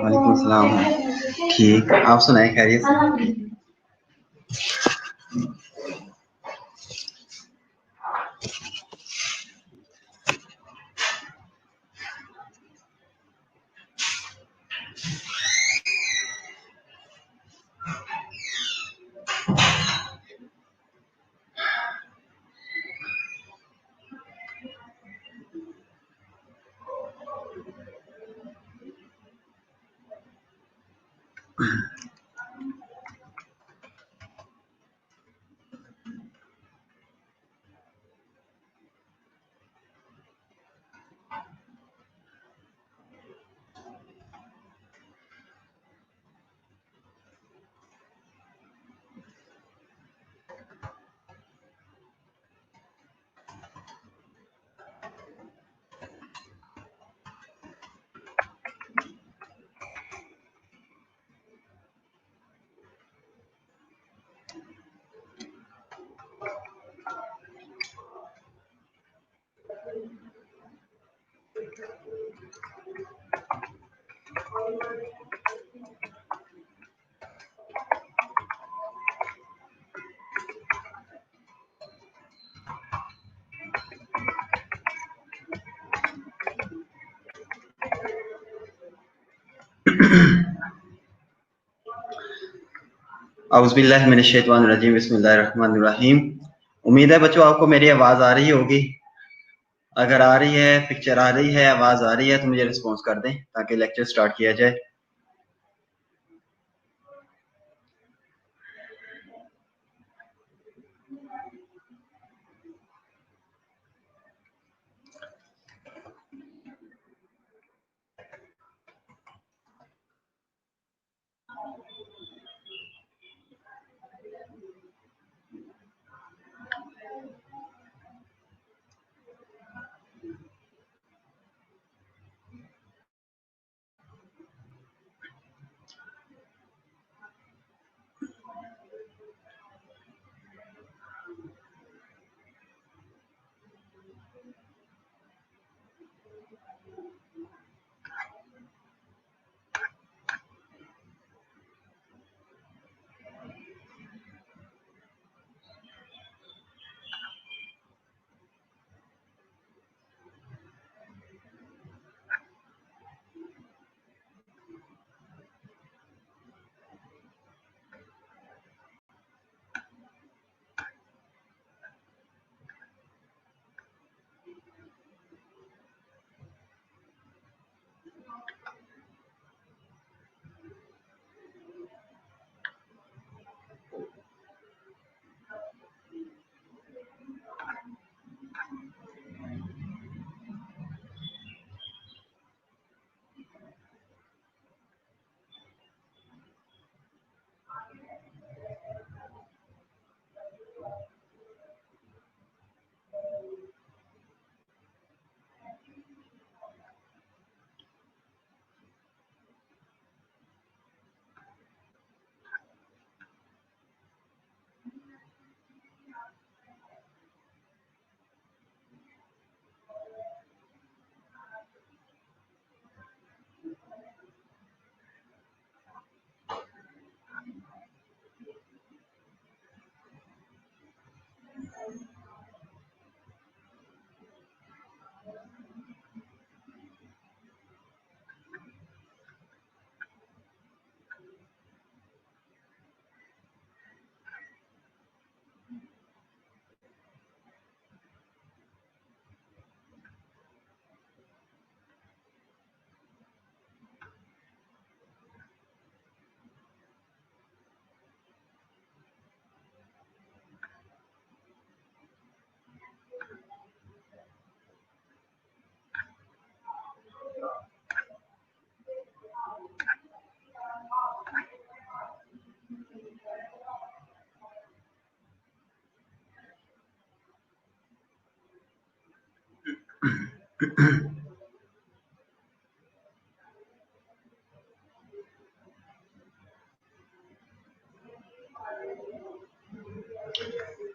वालेकुम अस्सलाम। ठीक, आप सुनाए खैरियत से? औज़ुबिल्लाहि मिनश्शैतानिर्रजीम, बिस्मिल्लाहिर्रहमानिर्रहीम। उम्मीद है बच्चों आपको मेरी आवाज़ आ रही होगी। अगर आ रही है, पिक्चर आ रही है, आवाज़ आ रही है तो मुझे रिस्पॉन्स कर दें ताकि लेक्चर स्टार्ट किया जाए।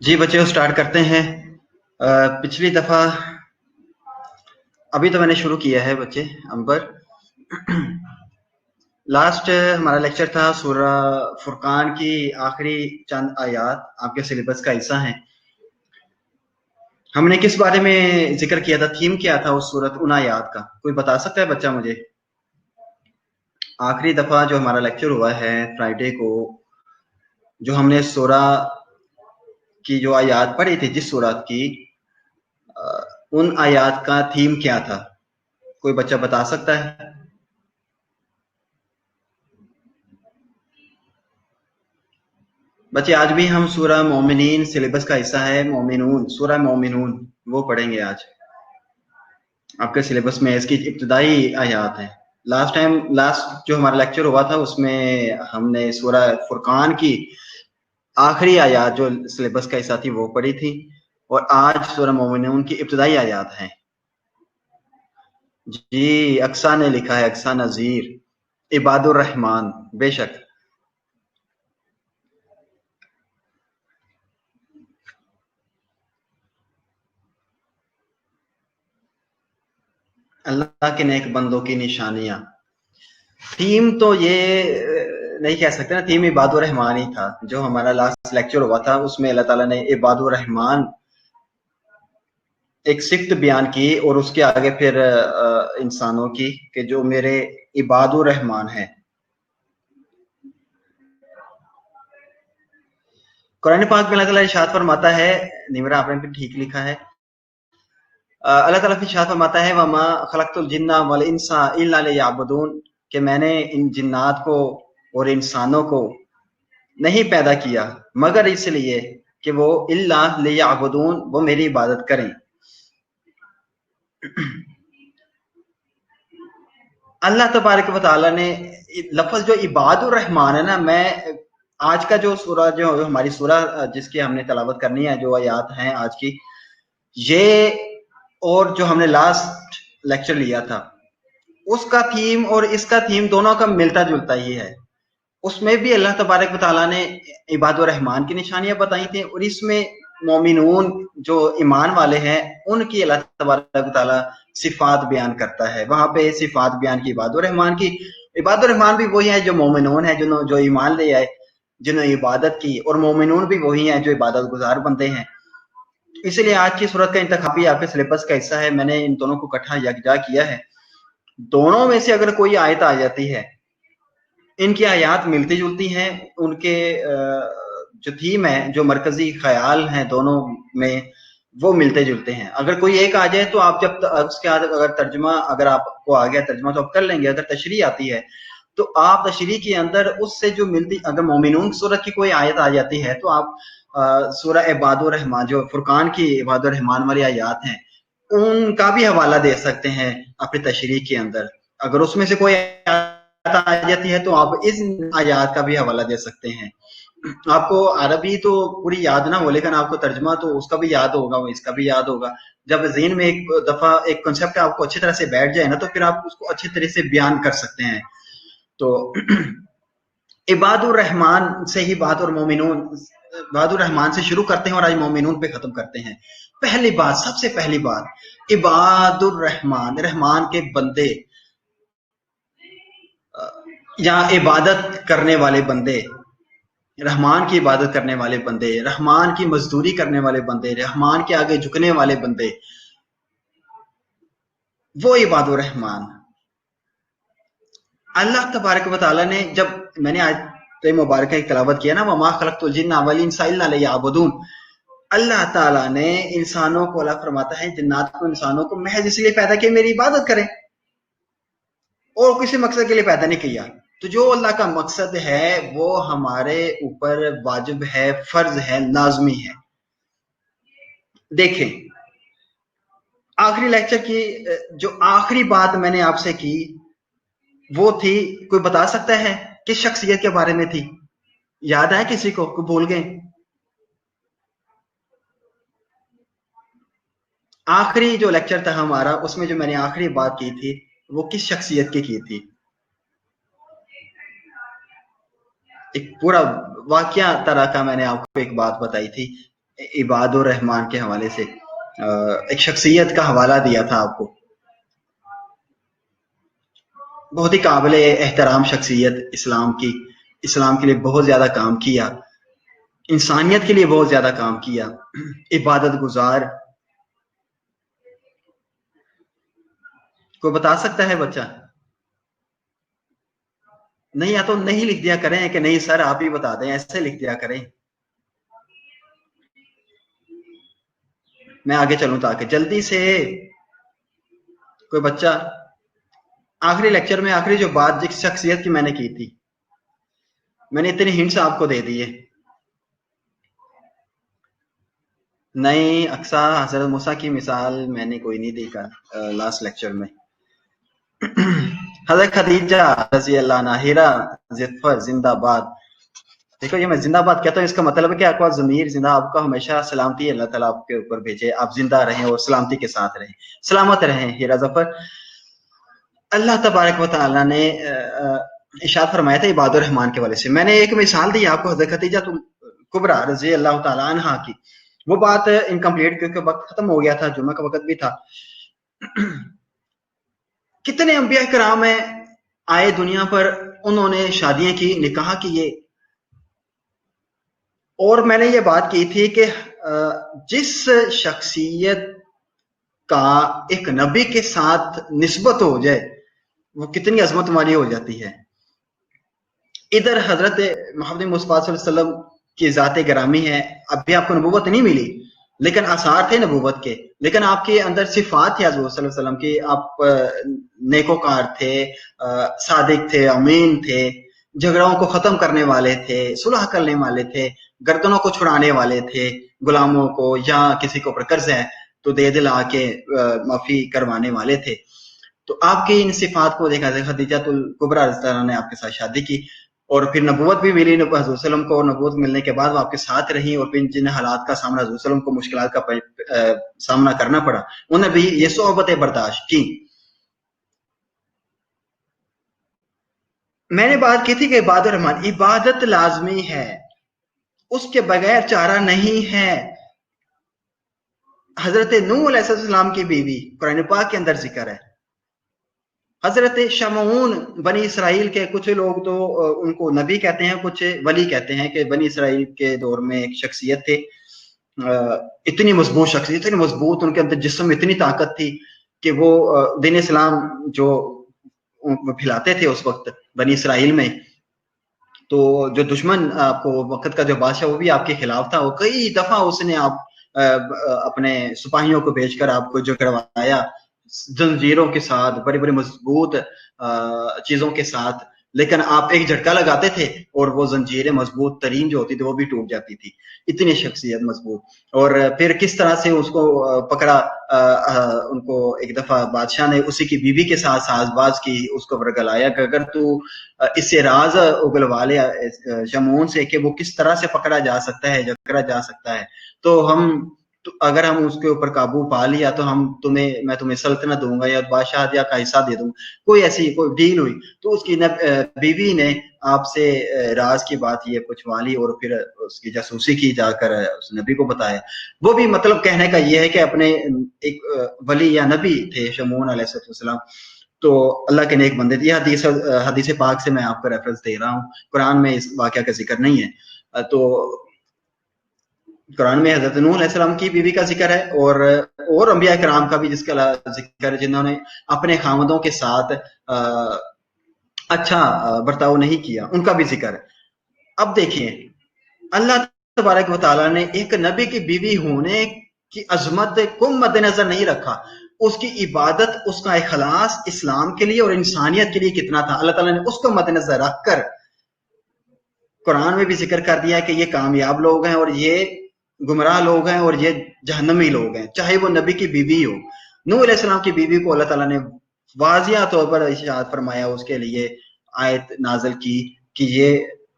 जी बच्चों स्टार्ट करते हैं। पिछली दफ़ा अभी तो मैंने शुरू किया है बच्चे अंबर। लास्ट हमारा लेक्चर था सूरा फुरकान की आखिरी चंद आयात, आपके सिलेबस का हिस्सा है। हमने किस बारे में जिक्र किया था, थीम क्या था उस सूरत उन आयात का, कोई बता सकता है बच्चा मुझे? आखिरी दफा जो हमारा लेक्चर हुआ है फ्राइडे को, जो हमने सूरा की जो आयात पढ़ी थी, जिस सूरत की, उन आयात का थीम क्या था, कोई बच्चा बता सकता है? बच्चे आज भी हम सूरा मोमिनीन, सिलेबस का हिस्सा है मोमिनून, सूरा मोमिनून वो पढ़ेंगे आज। आपके सिलेबस में इसकी इब्तदाई आयात है। लास्ट जो हमारा लेक्चर हुआ था उसमें हमने सूरा फुरकान की आखिरी आयात जो सिलेबस का हिस्सा थी वो पढ़ी थी, और आज सूरा मोमिनून की इब्तदाई आयात हैं। जी, अक्सा ने लिखा है, अक्सा नजीर, इबादुर रहमान, बेशक। अल्लाह के नेक बंदों की निशानियां, थीम तो ये नहीं कह सकते ना, थीम इबादुर रहमान ही था। जो हमारा लास्ट लेक्चर हुआ था उसमें अल्लाह ताला ने इबादुर रहमान एक सिफ्त बयान की, और उसके आगे फिर इंसानों की, कि जो मेरे इबादुर रहमान है। कुरान पाक में अल्लाह ताला इरशाद फरमाता है, निमरा आपने भी ठीक लिखा है, अल्लाह ताला फिर इरशाद फरमाता है, वमा खलक़तुल जिन्ना वल इंसा इल्ला लियअबुदून, कि मैंने इन जिन्नात को और इंसानों को नहीं पैदा किया मगर इसलिए कि वो इल्ला लियअबुदून, वो मेरी इबादत करें। अल्लाह तबारक व तआला ने लफ्ज़ जो इबादुर रहमान है ना, मैं आज का जो सूरा, जो हमारी सूरा जिसकी हमने तलावत करनी है, जो आयात हैं आज की, ये और जो हमने लास्ट लेक्चर लिया था उसका थीम और इसका थीम दोनों का मिलता जुलता ही है। उसमें भी अल्लाह तबारक व तआला ने इबादुर रहमान की निशानियां बताई थी, और इसमें मोमिनून जो ईमान वाले हैं उनकी अल्लाह तबारक व तआला सिफात बयान करता है। वहां पे सिफात बयान की इबादुर रहमान की। इबादुर रहमान भी वही है जो मोमिनून है, जो ईमान ले आए, जिन्होंने इबादत की, और मोमिनून भी वही है जो इबादत गुजार बनते हैं। इसलिए आज की सूरत का इंतखाबी आपके सिलेबस का हिस्सा है, मैंने इन दोनों को इकट्ठा यकजा किया है। दोनों में से अगर कोई आयत आ जाती है, इनकी आयात मिलती जुलती हैं, उनके जो थीम है, जो मरकजी ख्याल हैं दोनों में, वो मिलते जुलते हैं। अगर कोई एक आ जाए तो आप जब उसके बाद अगर तर्जमा, अगर आपको आ गया तर्जमा तो आप कर लेंगे। अगर तशरी आती है तो आप तशरी के अंदर उससे जो मिलती, अगर मोमिनून सूरत की कोई आयत आ जाती है तो आप सूरा इबादुर रहमान, जो फुरकान की इबादुर रहमान वाली आयात हैं, उनका भी हवाला दे सकते हैं अपनी तशरी के अंदर। अगर उसमें से कोई आ जाती है तो आप इस आयात का भी हवाला दे सकते हैं। आपको अरबी तो पूरी याद ना हो, लेकिन आपको तर्जमा तो उसका भी याद होगा, इसका भी याद होगा। जब ज़हन में एक दफा एक कॉन्सेप्ट आपको अच्छी तरह से बैठ जाए ना, तो फिर आप उसको अच्छी तरह से बयान कर सकते हैं। तो इबादुर रहमान से ही बात, और मोमिनून, इबादुर रहमान से शुरू करते हैं और आज मोमिनून पे खत्म करते हैं। पहली बात, सबसे पहली बात, इबादुर रहमान, रहमान के बंदे, या इबादत करने वाले बंदे, रहमान की इबादत करने वाले बंदे, रहमान की मजदूरी करने वाले बंदे, रहमान के आगे झुकने वाले बंदे, वो इबादुर रहमान। अल्लाह तबारक व तआला ने, जब मैंने आज तो मुबारक की तलावत किया ना, वमा खलक़तुल जिन्ना वल इंसा इल्ला लियअबुदून, अल्लाह ताला ने इंसानों को, अल्लाह फरमाता है जिन्नात को, इंसानों को महज इसलिए पैदा किया मेरी इबादत करें, और किसी मकसद के लिए पैदा नहीं किया। तो जो अल्लाह का मकसद है वो हमारे ऊपर वाजिब है, फर्ज है, लाजमी है। देखें, आखिरी लेक्चर की जो आखिरी बात मैंने आपसे की वो थी, कोई बता सकता है किस शख्सियत के बारे में थी? याद है किसी को भूल गए? आखिरी जो लेक्चर था हमारा, उसमें जो मैंने आखिरी बात की थी वो किस शख्सियत की थी? एक पूरा वाकया तरह का मैंने आपको एक बात बताई थी, इबादुर रहमान के हवाले से एक शख्सियत का हवाला दिया था आपको। बहुत ही काबिल एहतराम शख्सियत इस्लाम की, इस्लाम के लिए बहुत ज्यादा काम किया, इंसानियत के लिए बहुत ज्यादा काम किया, इबादत गुजार। कोई बता सकता है बच्चा? नहीं, या तो नहीं लिख दिया करें कि नहीं सर आप ही बता दें, ऐसे लिख दिया करें। मैं आगे चलूं ताकि जल्दी से कोई बच्चा। आखिरी लेक्चर में आखिरी जो बात जिस शख्सियत की मैंने की थी, मैंने इतने हिंट्स आपको दे दिए। नहीं अक्सा, हजरत मूसा की मिसाल मैंने कोई नहीं देखा लास्ट लेक्चर में। हजरत खदीजा रजी अल्लाह अन्हा, हीरा ज़िफ़र जिंदाबाद। देखो ये मैं जिंदाबाद कहता हूँ, इसका मतलब है कि आपका ज़मीर जिंदा, आपका हमेशा सलामती अल्लाह ताला आपके ऊपर भेजे, आप जिंदा रहें और सलामती के साथ रहें, सलामत रहें हीरा ज़फ़र। अल्लाह तबारक व तआला ने इरशाद फरमाया था इबादुर रहमान के वाले से। मैंने एक मिसाल दी आपको हज़रत खदीजा कुबरा रज़ी अल्लाह तआला अन्हा की। वो बात इनकम्प्लीट क्योंकि वक्त खत्म हो गया था, जुम्मे का वक्त भी था। कितने अंबिया कराम है आए दुनिया पर, उन्होंने शादियां की, निकाह किए। और मैंने ये बात की थी कि जिस शख्सियत का एक नबी के साथ निस्बत हो जाए वो कितनी अजमत वाली हो जाती है। इधर हजरत मोहम्मद मुस्तफा सल्लल्लाहु अलैहि वसल्लम की ज़ात गिरामी है, अभी आपको नबूवत नहीं मिली लेकिन आसार थे नबूवत के, लेकिन आपके अंदर सिफात थी हजरत सल्लल्लाहु अलैहि वसल्लम की। आप नेकोकार थे, सादिक थे, अमीन थे, झगड़ों को खत्म करने वाले थे, सुलह करने वाले थे, गर्दनों को छुड़ाने वाले थे, गुलामों को या किसी के ऊपर कर्ज है तो दे दिला के माफी करवाने वाले थे। तो आपकी इन सिफात को देखा, खदीजातुल कुबरा रज़ी अल्लाह ने आपके साथ शादी की और फिर नबूवत भी मिली हज़रत सल्लम को, और नबूवत मिलने के बाद वो आपके साथ रही और फिर जिन हालात का सामना हज़रत सल्लम को मुश्किलात का सामना करना पड़ा, उन्हें भी ये सोहबतें बर्दाश्त की। मैंने बात की थी कि इबादत रहमान, इबादत लाजमी है, उसके बगैर चारा नहीं है। हजरत नूह अलैहिस्सलाम की बीवी कुरान पाक के अंदर जिक्र है। हजरत शमऊन बनी इसराइल के, कुछ लोग तो उनको नबी कहते हैं, कुछ वली कहते हैं कि बनी इसराइल के दौर में एक शख्सियत थे, इतनी मजबूत शख्सियत, इतनी मजबूत, उनके अंदर जिस्म में इतनी ताकत थी कि वो दीन इस्लाम जो फैलाते थे उस वक्त बनी इसराइल में। तो जो दुश्मन आपको वक्त का जो बादशाह वो भी आपके खिलाफ था, वो कई दफा उसने आप अपने सिपाहियों को भेजकर आपको जो करवाया जंजीरों के साथ, बड़े बड़े मजबूत चीजों के साथ, लेकिन आप एक झटका लगाते थे और वो जंजीरें मजबूत तरीन जो होती थी वो भी टूट जाती थी, इतनी शख्सियत मजबूत। और फिर किस तरह से उसको पकड़ा, उनको एक दफा बादशाह ने उसी की बीवी के साथ साजबाज की, उसको वर्गलाया कि अगर तू इससे राज उगलवा ले शमून से कि वो किस तरह से पकड़ा जा सकता है, जकड़ा जा सकता है, तो अगर हम उसके ऊपर काबू पा लिया तो मैं तुम्हें सल्तनत दूंगा या बादशाह का हिस्सा दे दूंगा। कोई ऐसी कोई डील हुई तो उसकी बीवी ने आपसे राज की बात ये पूछवा ली और फिर उसकी जासूसी की, जाकर उस नबी को बताया। वो भी मतलब कहने का ये है कि अपने एक वली या नबी थे शमून अलैहिस्सलाम, तो अल्लाह के नेक बंदे थे। ये हदीस पाक से मैं आपको रेफरेंस दे रहा हूँ, कुरान में इस वाकया का जिक्र नहीं है। तो कुरान में हजरत नूह अलैहिस्सलाम की बीवी का जिक्र है और अंबिया कराम का भी जिसका जिक्र है जिन्होंने अपने खामदों के साथ अच्छा बर्ताव नहीं किया, उनका भी जिक्र है। अब देखिए अल्लाह तबारक व तआला ने एक नबी की बीवी होने की अजमत को मद्देनजर नहीं रखा, उसकी इबादत, उसका इखलास इस्लाम के लिए और इंसानियत के लिए कितना था, अल्लाह ताला ने उसको मद्देनजर रखकर कुरान में भी जिक्र कर दिया है कि ये कामयाब लोग हैं और ये गुमराह लोग हैं और ये जहन्नमी लोग हैं, चाहे वो नबी की बीवी हो। नूह अलैहिस्सलाम की बीवी को अल्लाह ताला ने वाजिया तौर पर इरशाद फरमाया, उसके लिए आयत नाज़िल की कि ये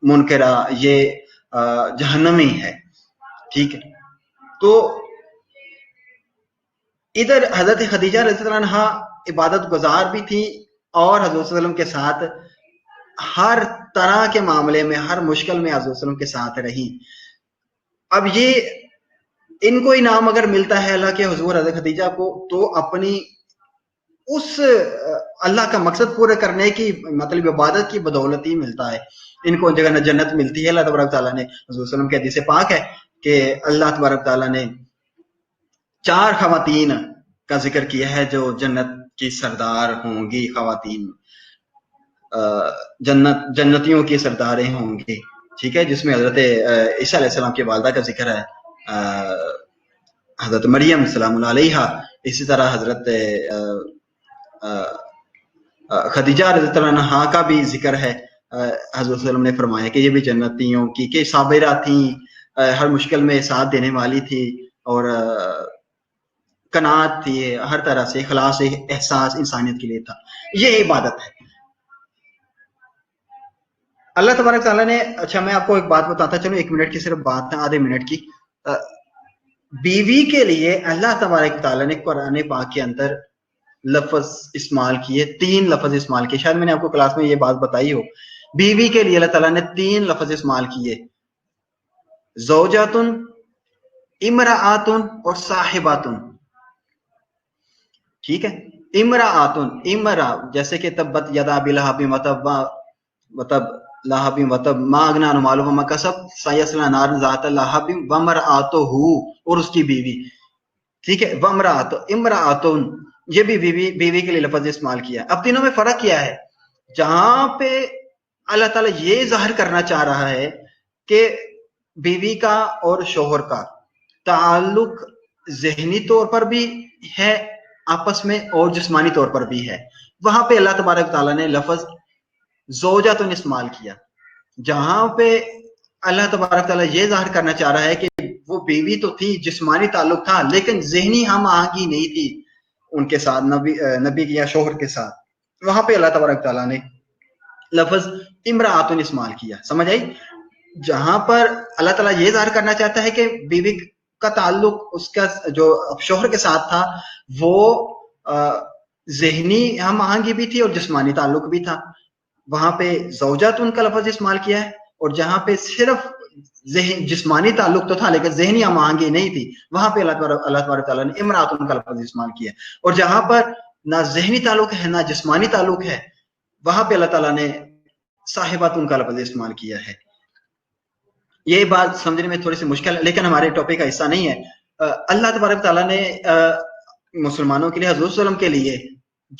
मुनकरा, ये जहन्नमी है, ठीक है। तो इधर हजरत खदीजा रज़ियल्लाहु अन्हा इबादत गुजार भी थी और हजरत सल्लल्लाहु अलैहि वसल्लम के साथ हर तरह के मामले में, हर मुश्किल में हजरत सल्लल्लाहु अलैहि वसल्लम के साथ रही। अब ये इनको इनाम अगर मिलता है अल्लाह के हुजूर हजरत खदीजा को, तो अपनी उस अल्लाह का मकसद पूरे करने की मतलब इबादत की बदौलत ही मिलता है इनको जगह जन्नत मिलती है। अल्लाह तबारक तआला ने हुज़ूर सल्लल्लाहु अलैहि वसल्लम के हदीस पाक है कि अल्लाह तबारक तआला ने 4 खवातीन का जिक्र किया है जो जन्नत की सरदार होंगी, खवातीन जन्नतियों की सरदारें होंगी, ठीक है, जिसमें हजरत ईसा अलैहिस्सलाम की वालदा का जिक्र है, हजरत मरियम सलामुल्लाह अलैहा, इसी तरह हजरत खदीजा रज़ियल्लाहु अन्हा का भी जिक्र है। हजरत सल्लल्लाहु ने फरमाया कि ये भी जन्नतियों की कि साबिरा थी, हर मुश्किल में साथ देने वाली थी और कनात थी, हर तरह से इखलास एहसास इंसानियत के लिए था। ये इबादत है अल्लाह तबारक तआला ने। अच्छा मैं आपको एक बात बताता चलूं, 1 मिनट की सिर्फ बात है, आधे मिनट की। बीवी के लिए अल्लाह तबारक तआला ने कुरान पाक के अंदर लफ्ज इस्तेमाल किए, 3 लफ्ज इस्तेमाल किए। शायद मैंने आपको क्लास में ये बात बताई हो। बीवी के लिए अल्लाह ताला ने 3 लफ्ज इस्तेमाल किए, ज़ौजातुन, इमराअतुन और साहिबातुन, ठीक है। इमराअतुन, इमरा जैसे कि तब्बत यदा अबी लहब वतब लहब वतब मा अगना अन्हु मालुहु वमा कसब सयस्ला नारन ज़ात लहब वमरअतुहु, और उसकी बीवी, ठीक है। वमराअतु, इमराअतुन, ये भी बीवी के लिए लफ्ज इस्तेमाल किया। अब तीनों में फर्क क्या है? जहां पे अल्लाह ताला ये जाहिर करना चाह रहा है कि बीवी का और शोहर का ताल्लुक ज़हनी तौर पर भी है आपस में और जिस्मानी तौर पर भी है, वहां पे अल्लाह तबारक तआला ने लफ्ज ज़ौजातुन इस्तेमाल किया। जहां पे अल्लाह तबारक तआला ये जाहिर करना चाह रहा है कि वो बीवी तो थी, जिस्मानी ताल्लुक था, लेकिन ज़हनी हम आहंगी नहीं थी उनके साथ, नबी या शोहर के साथ, वहां पे अल्लाह तबारक तआला ने लफ्ज इमराअतुन इस्तेमाल किया। समझ आई? जहां पर अल्लाह ताला ये जाहिर करना चाहता है कि बीवी का ताल्लुक उसका जो शोहर के साथ था वो ज़हनी हम आहंगी भी थी और जिस्मानी ताल्लुक भी था, वहां पे ज़ौजातुन का लफ्ज इस्तेमाल किया है। और जहां पे सिर्फ जिस्मानी ताल्लुक तो था लेकिन ज़हनी हम आहंगी नहीं थी, वहां पे अल्लाह तबारक तआला ने इमराअतुन का लफ्ज इस्तेमाल किया। और जहां पर ना ज़हनी ताल्लुक है ना जिस्मानी ताल्लुक है, वहां पे अल्लाह ताला ने साहिबातुन का लफ्ज इस्तेमाल किया है। ये बात समझने में थोड़ी सी मुश्किल है लेकिन हमारे टॉपिक का हिस्सा नहीं है। अल्लाह तबारक तआला ने मुसलमानों के लिए, हुज़ूर सल्लल्लाहु अलैहि वसल्लम के लिए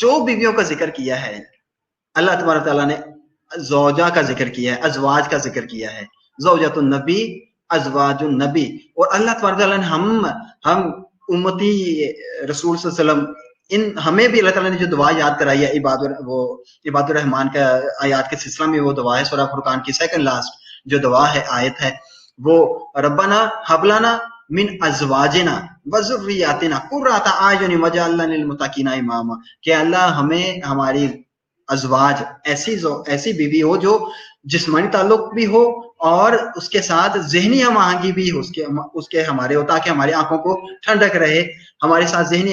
जो बीवियों का जिक्र किया है, अल्लाह तबारक तआला ने ज़ौजा का जिक्र किया है, अज़वाज का जिक्र किया है, ज़ौजातुन नबी, अज़वाजुन नबी। और अल्लाह तबारक तआला ने हम उम्मती रसूल सल्लल्लाहु अलैहि वसल्लम, इन हमें भी अल्लाह ताला ने जो दुआ याद कराई है, इबादुर रहमान का आयत के सिलसिला में वो दुआ है, सूरह फुरकान की सेकंड लास्ट जो दुआ है, आयत है, वो रब्बना हबलाना मिन अज़वाजिना व ज़ुर्रियातिना कुर्रता आयुनि वजअलना लिल मुत्तकीना इमामा, कि अल्लाह हमें हमारी अज़वाज ऐसी बीवी हो जो जिस्मानी ताल्लुक भी हो और उसके साथ ज़हनी हम आहंगी भी हो उसके हमारे हो, ताकि हमारी आंखों को ठंडक रहे। हमारे साथ ज़हनी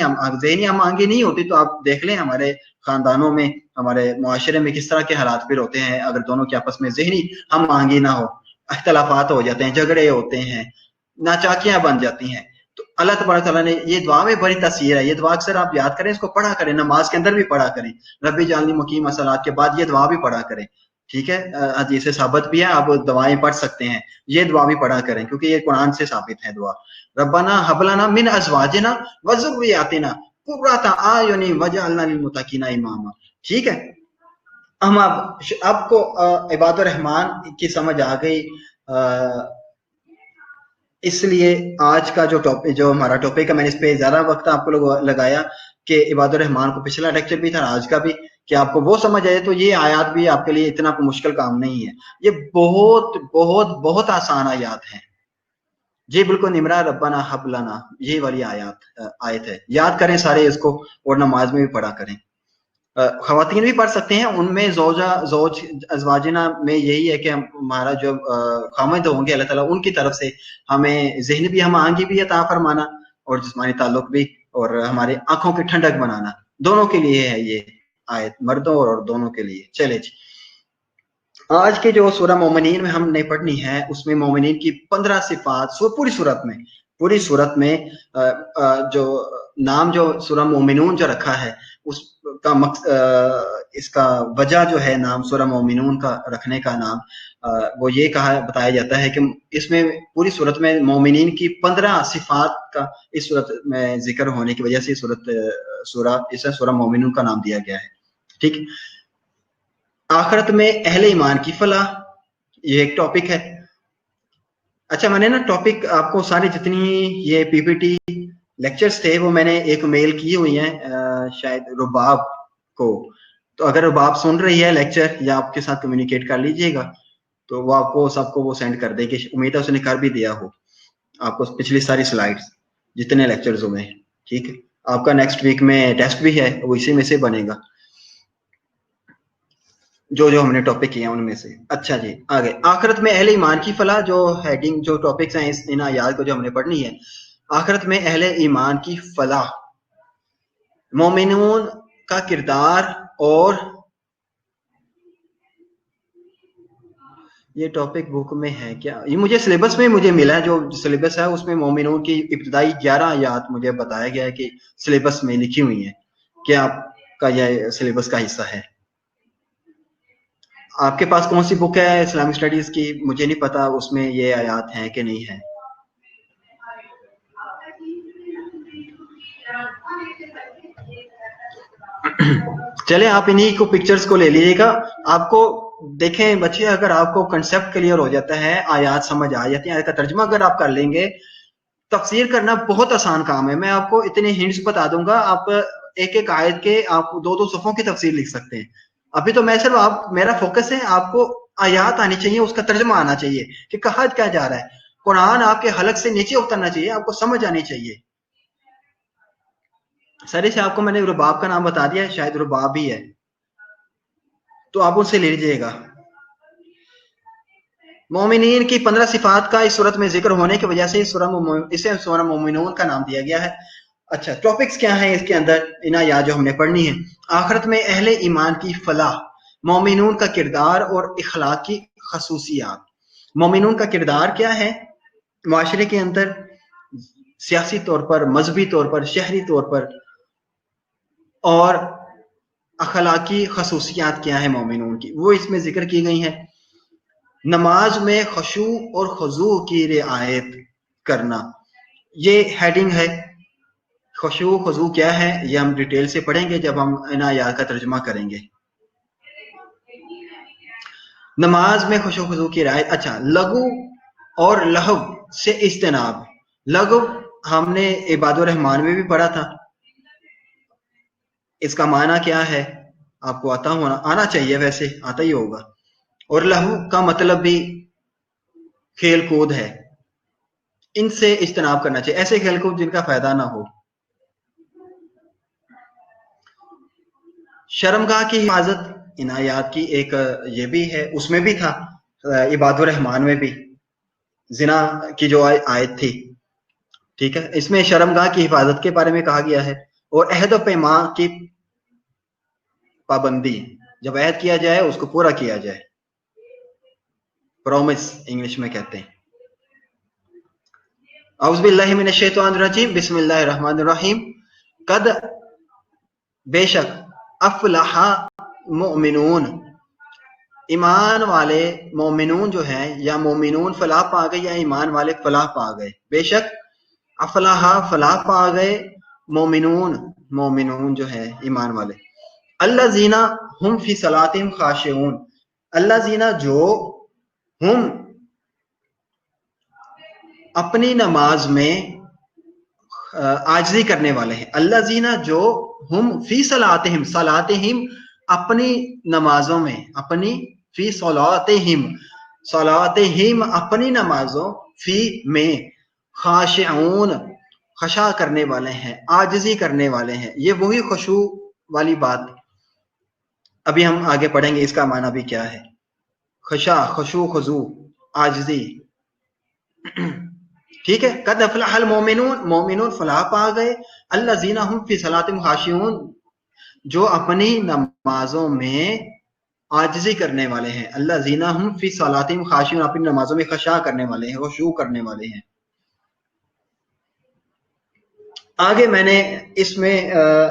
हम आहंगी नहीं होती तो आप देख लें हमारे खानदानों में, हमारे मुआशरे में किस तरह के हालात फिर होते हैं अगर दोनों के आपस में ज़हनी हम आहंगी ना हो, अख्तलाफात हो जाते हैं, झगड़े होते हैं, नाचाकियां बन जाती हैं। तो अल्लाह तबारक तआला ने ये दुआ में बड़ी तासीर है, ये दुआ अक्सर आप याद करें, इसको पढ़ा करें, नमाज के अंदर भी पढ़ा करें, रब्बी जालनी मुकीम सलात के बाद ये दुआ भी पढ़ा करें, ठीक है। हदीस से साबित भी है, आप दुआएं पढ़ सकते हैं, ये दुआ भी पढ़ा करें क्योंकि ये कुरान से साबित है दुआ। रब्बना हबलना मिन अज़वाजिना व ज़ुर्रियातिना कुर्रता आयुनि वजअलना लिल मुत्तकीना इमामा, ठीक है। हम आपको इबादुर रहमान की समझ आ गई, इसलिए आज का जो हमारा टॉपिक है, मैंने इस पे ज्यादा वक्त आपको लगाया कि इबादुर रहमान को, पिछला लेक्चर भी था आज का भी, कि आपको वो समझ आए, तो ये आयत भी आपके लिए इतना मुश्किल काम नहीं है, ये बहुत बहुत बहुत आसान आयत है। जी बिल्कुल, निमरा रब्बाना हबलना, ये वाली आयत है, याद करें सारे इसको और नमाज में भी पढ़ा करें। खवातीन भी पढ़ सकते हैं, उनमें ज़ौज अज़वाजिना में यही है कि हमारा जो खामद होंगे अल्लाह ताला उनकी तरफ से हमें ज़हनी भी हम आहंगी भी अता फरमाना और जिस्मानी ताल्लुक भी, और हमारे आंखों की ठंडक बनाना, दोनों के लिए है ये आयत, मर्दों और दोनों के लिए। चले जी, आज के जो सूरह मोमिनीन में हमने पढ़नी है उसमें मोमिनीन की 15 सिफात, पूरी सूरत में जो नाम जो सूरह मोमिनून जो रखा है اس کا اس کا وجہ جو ہے نام سورہ مومنون کا رکھنے کا نام وہ یہ بتایا جاتا ہے کہ اس میں پوری صورت میں مومنین کی 15 صفات کا اس صورت میں ذکر ہونے کی وجہ سے اسے سورہ مومنون کا نام دیا گیا ہے. ٹھیک، آخرت میں اہل ایمان کی فلاح، یہ ایک ٹاپک ہے. اچھا، میں نے نا ٹاپک آپ کو ساری جتنی یہ پی پی ٹی لیکچرز تھے وہ میں نے ایک میل کی ہوئی ہیں شاید رباب کو، تو اگر رباب سن رہی ہے لیکچر یا آپ کے ساتھ کمیونیکیٹ کر لیجئے گا تو وہ آپ کو سب کو وہ سینڈ کر دے گی. امید ہے اس نے کر بھی دیا ہو آپ کو پچھلی ساری سلائیڈز جتنے لیکچرز ہوئے ہیں. ٹھیک ہے، آپ کا نیکسٹ ویک میں ٹیسٹ بھی ہے، وہ اسی میں سے بنے گا جو ہم نے ٹاپک کیے ہیں ان میں سے. اچھا جی، آگے آخرت میں اہل ایمان کی فلاح، جو ہیڈنگ جو ٹاپکس ہیں ان آیات کو جو ہم نے پڑھنی ہے. آخرت میں اہل ایمان کی فلاح، مومنون کا کردار، اور یہ ٹاپک بک میں ہے کیا؟ یہ مجھے سلیبس میں مجھے ملا ہے، جو سلیبس ہے اس میں مومنون کی ابتدائی 11 آیات مجھے بتایا گیا ہے کہ سلیبس میں لکھی ہوئی ہیں. کیا آپ کا یہ سلیبس کا حصہ ہے؟ آپ کے پاس کون سی بک ہے اسلامک اسٹڈیز کی؟ مجھے نہیں پتا اس میں یہ آیات ہیں کہ نہیں ہیں. چلے آپ انہی کو پکچرز کو لے لیجیے گا. آپ کو دیکھیں بچے، اگر آپ کو کنسپٹ کلیئر ہو جاتا ہے، آیات سمجھ آ جاتی ہیں، آیات کا ترجمہ اگر آپ کر لیں گے، تفسیر کرنا بہت آسان کام ہے. میں آپ کو اتنے ہنٹس بتا دوں گا، آپ ایک ایک آیت کے آپ 2 صفحوں کی تفسیر لکھ سکتے ہیں. ابھی تو میں صرف میرا فوکس ہے آپ کو آیات آنی چاہیے، اس کا ترجمہ آنا چاہیے کہ کہا کیا جا رہا ہے. قرآن آپ کے حلق سے نیچے اترنا چاہیے، آپ کو سمجھ آنی چاہیے. سر سے آپ کو میں نے رباب کا نام بتا دیا ہے، شاید رباب ہی ہے، تو آپ ان سے لے لیجیے گا. مومنین کی 15 صفات کا اس صورت میں ذکر ہونے کی وجہ سے اسے سورہ مومنون کا نام دیا گیا ہے. اچھا، ٹاپکس کیا ہیں اس کے اندر ان آیات جو ہم نے پڑھنی ہے؟ آخرت میں اہل ایمان کی فلاح، مومنون کا کردار اور اخلاقی خصوصیات. مومنون کا کردار کیا ہے معاشرے کے اندر، سیاسی طور پر، مذہبی طور پر، شہری طور پر، اور اخلاقی خصوصیات کیا ہیں مومنون کی، وہ اس میں ذکر کی گئی ہیں. نماز میں خشوع اور خضوع کی رعایت کرنا، یہ ہیڈنگ ہے. خشوع خضوع کیا ہے یہ ہم ڈیٹیل سے پڑھیں گے جب ہم ان آیات کا ترجمہ کریں گے. نماز میں خشوع خضوع کی رعایت. اچھا، لغو اور لہو سے اجتناب. لغو ہم نے عباد الرحمان میں بھی پڑھا تھا، اس کا معنی کیا ہے آپ کو آنا چاہیے، ویسے آتا ہی ہوگا. اور لہو کا مطلب بھی کھیل کود ہے، ان سے اجتناب کرنا چاہیے، ایسے کھیل کود جن کا فائدہ نہ ہو. شرمگاہ کی حفاظت ان آیات کی ایک یہ بھی ہے، اس میں بھی تھا عباد الرحمان میں بھی زنا کی جو آیت تھی. ٹھیک ہے، اس میں شرمگاہ کی حفاظت کے بارے میں کہا گیا ہے، اور عہد و پیمان کی پابندی، جب عہد کیا جائے اس کو پورا کیا جائے، پرومس انگلش میں کہتے ہیں. اعوذ باللہ من الشیطان الرجیم، بسم اللہ الرحمن الرحیم. قد بے شک، افلح مؤمنون، ایمان والے مومنون جو ہیں، یا مومنون فلاح پا گئے یا ایمان والے فلاح پا گئے. بے شک افلاح فلاح پا گئے، مومنون جو ہے ایمان والے. الذین ہم فی صلاتہم خاشعون، الذین جو ہم اپنی نماز میں عاجزی کرنے والے ہیں. الذین جو ہم فی صلاتہم، صلاتہم اپنی نمازوں میں، اپنی فی صلاتہم، صلاتہم اپنی نمازوں، فی میں، خاشعون خشع کرنے والے ہیں، عاجزی کرنے والے ہیں. یہ وہی خشوع والی بات ابھی ہم آگے پڑھیں گے، اس کا معنی بھی کیا ہے. خشع، خشوع، خضوع، عاجزی. ٹھیک ہے. قد افلح المؤمنون، مومنون فلاح پا گئے. الذین هم فی صلاتہم خاشعون، جو اپنی نمازوں میں عاجزی کرنے والے ہیں. الذین هم فی صلاتہم خاشعون، اپنی نمازوں میں خشع کرنے والے ہیں، خشوع کرنے والے ہیں. آگے میں نے اس میں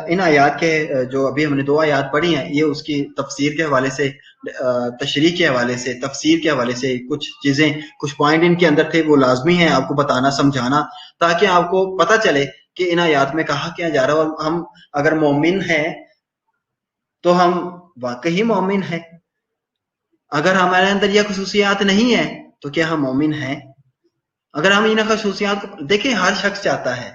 ان آیات کے جو ابھی ہم نے 2 آیات پڑھی ہیں، یہ اس کی تفسیر کے حوالے سے، تشریح کے حوالے سے، تفسیر کے حوالے سے کچھ چیزیں، کچھ پوائنٹ ان کے اندر تھے، وہ لازمی ہیں آپ کو بتانا، سمجھانا، تاکہ آپ کو پتہ چلے کہ ان آیات میں کہا کیا جا رہا ہے، اور ہم اگر مومن ہیں تو ہم واقعی مومن ہیں، اگر ہمارے اندر یہ خصوصیات نہیں ہیں تو کیا ہم مومن ہیں؟ اگر ہم ان خصوصیات کو دیکھیں، ہر شخص چاہتا ہے،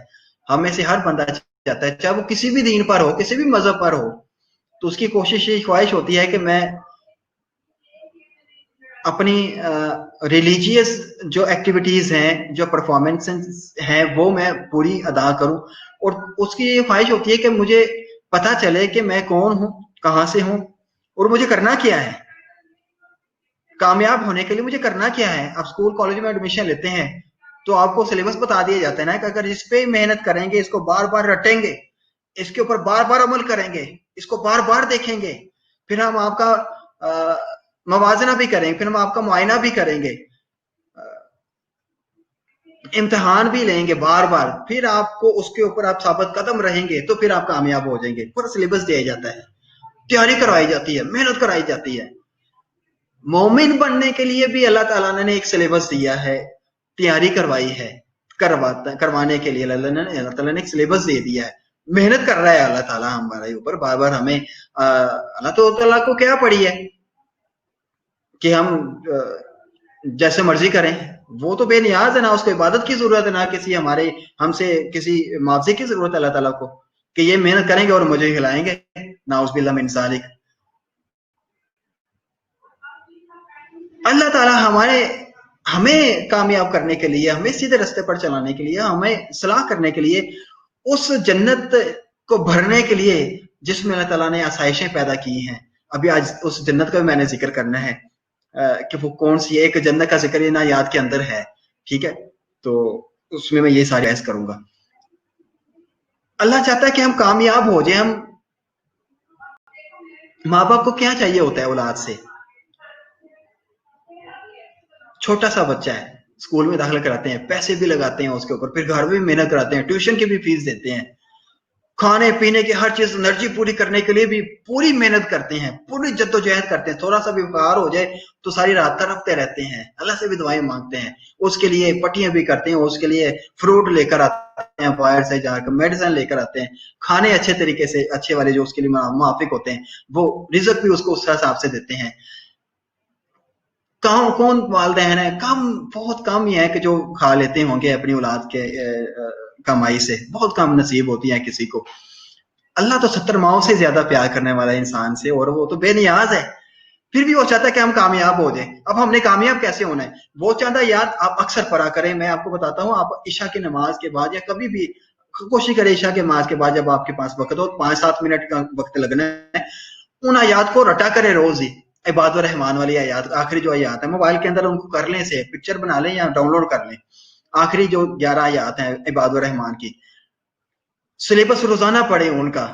ہم میں سے ہر بندہ چاہتا ہے، چاہے وہ کسی بھی دین پر ہو، کسی بھی مذہب پر ہو، تو اس کی کوشش، یہ خواہش ہوتی ہے کہ میں اپنی ریلیجیس جو ایکٹیویٹیز ہیں، جو پرفارمنس ہیں، وہ میں پوری ادا کروں، اور اس کی یہ خواہش ہوتی ہے کہ مجھے پتا چلے کہ میں کون ہوں، کہاں سے ہوں، اور مجھے کرنا کیا ہے، کامیاب ہونے کے لیے مجھے کرنا کیا ہے۔ آپ اسکول کالج میں ایڈمیشن لیتے ہیں تو آپ کو سلیبس بتا دیا جاتا ہے نا کہ اگر اس پہ محنت کریں گے، اس کو بار بار رٹیں گے، اس کے اوپر بار بار عمل کریں گے، اس کو بار بار دیکھیں گے، پھر ہم آپ کا موازنہ بھی کریں گے، پھر ہم آپ کا معائنہ بھی کریں گے، امتحان بھی لیں گے بار بار، پھر آپ کو اس کے اوپر آپ ثابت قدم رہیں گے تو پھر آپ کامیاب ہو جائیں گے۔ پورا سلیبس دیا جاتا ہے، تیاری کروائی جاتی ہے، محنت کرائی جاتی ہے۔ مومن بننے کے لیے بھی اللہ تعالیٰ نے ایک سلیبس دیا ہے، تیاری کروائی ہے، کروانے کے لیے اللہ تعالیٰ نے ایک سلیبس دے دیا ہے، محنت کر رہا ہے اللہ تعالیٰ ہمارے اوپر بار بار ہمیں۔ اللہ تعالیٰ کو کیا پڑی ہے کہ ہم جیسے مرضی کریں، وہ تو بے نیاز ہے، نہ اس کو عبادت کی ضرورت ہے، نہ کسی ہمارے ہم سے کسی معاوضے کی ضرورت ہے اللہ تعالیٰ کو کہ یہ محنت کریں گے اور مجھے کھلائیں گے، نعوذ باللہ من ذالک۔ اللہ تعالیٰ ہمیں کامیاب کرنے کے لیے، ہمیں سیدھے رستے پر چلانے کے لیے، ہمیں اصلاح کرنے کے لیے، اس جنت کو بھرنے کے لیے جس میں اللہ تعالیٰ نے آسائشیں پیدا کی ہیں، ابھی آج اس جنت کا بھی میں نے ذکر کرنا ہے کہ وہ کون سی ایک جنت کا ذکر ان آیات کے اندر ہے، ٹھیک ہے، تو اس میں یہ ساری بحث کروں گا۔ اللہ چاہتا ہے کہ ہم کامیاب ہو جائیں۔ ہم ماں باپ کو کیا چاہیے ہوتا ہے اولاد سے؟ چھوٹا سا بچہ ہے، اسکول میں داخل کراتے ہیں، پیسے بھی لگاتے ہیں اس کے اوپر، پھر گھر میں بھی محنت کراتے ہیں، ٹیوشن کی بھی فیس دیتے ہیں، کھانے پینے کی ہر چیز، انرجی پوری کرنے کے لیے بھی پوری محنت کرتے ہیں، پوری جدوجہد کرتے ہیں، تھوڑا سا بھی بخار ہو جائے تو ساری رات تڑپتے رہتے ہیں، اللہ سے بھی دعائیں مانگتے ہیں، اس کے لیے پٹیاں بھی کرتے ہیں، اس کے لیے فروٹ لے کر آتے ہیں باہر سے جا کر، میڈیسن لے کر آتے ہیں، کھانے اچھے طریقے سے، اچھے والے جو اس کے لیے موافق ہوتے ہیں، وہ رزق بھی اس کو اس حساب سے دیتے ہیں۔ کون والدین ہیں؟ بہت کم ہی ہے کہ جو کھا لیتے ہوں گے اپنی اولاد کے کمائی سے، بہت کم نصیب ہوتی ہیں کسی کو۔ اللہ تو 70 ماؤں سے زیادہ پیار کرنے والا انسان سے، اور وہ تو بے نیاز ہے، پھر بھی وہ چاہتا ہے کہ ہم کامیاب ہو جائیں۔ اب ہم نے کامیاب کیسے ہونا ہے؟ وہ چاہتا ہے یاد آپ اکثر پڑھا کریں، میں آپ کو بتاتا ہوں، آپ عشاء کی نماز کے بعد یا کبھی بھی کوشش کریں، عشاء کی نماز کے بعد جب آپ کے پاس وقت ہو، 5-7 منٹ کا وقت لگنا ہے، ان آیات کو رٹا کرے روز ہی، عباد الرحمان والی آیات، آخری جو آیات ہے موبائل کے اندر ان کو کر لیں، سے پکچر بنا لیں یا ڈاؤن لوڈ کر لیں، آخری جو 11 آیات ہیں عباد الرحمان کی، سلیبس روزانہ پڑھیں ان کا،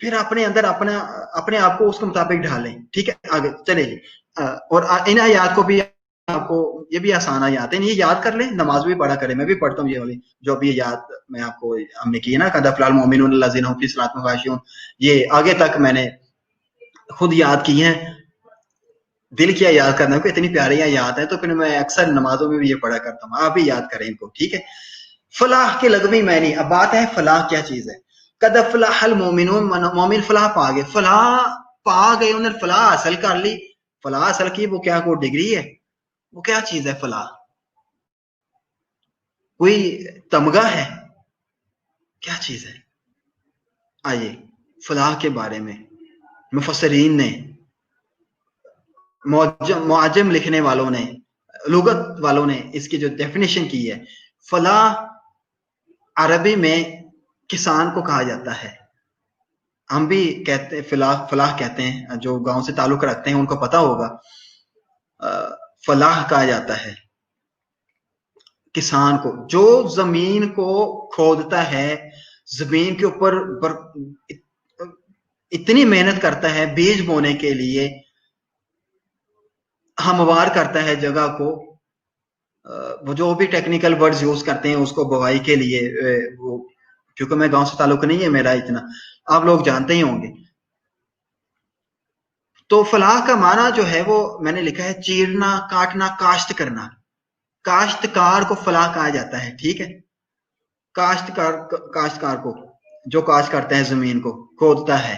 پھر اپنے اندر اپنے آپ کو اس کے مطابق ڈھالیں، ٹھیک ہے، آگے چلے جی۔ اور ان آیات کو بھی آپ کو، یہ بھی آسان آیات ہیں، یہ یاد کر لیں، نماز بھی پڑھا کریں، میں بھی پڑھتا ہوں یہ والی جو بھی یاد میں آپ کو ہم نے کی ہے نا، قد افلح المؤمنون الذین هم فی صلاتہم خاشعون، یہ آگے تک میں نے خود یاد کی ہیں، دل کیا یاد کرنا کو اتنی پیاری یاد ہے، تو پھر میں اکثر نمازوں میں بھی یہ پڑھا کرتا ہوں، آپ بھی یاد کریں ان کو، ٹھیک ہے۔ فلاح کے لغوی معنی، اب بات ہے فلاح کیا چیز ہے۔ قد افلح المؤمنون، مومن فلاح پا گئے، فلاح پا گئے، انہوں نے فلاح حاصل کر لی۔ فلاح حاصل کی، وہ کیا کوئی ڈگری ہے؟ وہ کیا چیز ہے فلاح؟ کوئی تمغہ ہے؟ کیا چیز ہے؟ آئیے فلاح کے بارے میں مفسرین نے، معجم لکھنے والوں نے، لغت والوں نے اس کی جو ڈیفینیشن کی ہے، فلاح عربی میں کسان کو کہا جاتا ہے، ہم بھی کہتے ہیں فلاح کہتے ہیں، جو گاؤں سے تعلق رکھتے ہیں ان کو پتا ہوگا، فلاح کہا جاتا ہے کسان کو، جو زمین کو کھودتا ہے، زمین کے اوپر اتنی محنت کرتا ہے بیج بونے کے لیے، ہموار کرتا ہے جگہ کو، وہ جو بھی ٹیکنیکل ورڈز یوز کرتے ہیں اس کو بوائی کے لیے، وہ क्योंकि मैं गांव से ताल्लुक नहीं है मेरा इतना, आप लोग जानते ही होंगे। तो फलाह का माना जो है वो मैंने लिखा है चीरना, काटना, काश्त करना। काश्तकार को फलाह कहा जाता है, ठीक है। काश्तकार को जो काश्त करता है, जमीन को खोदता है,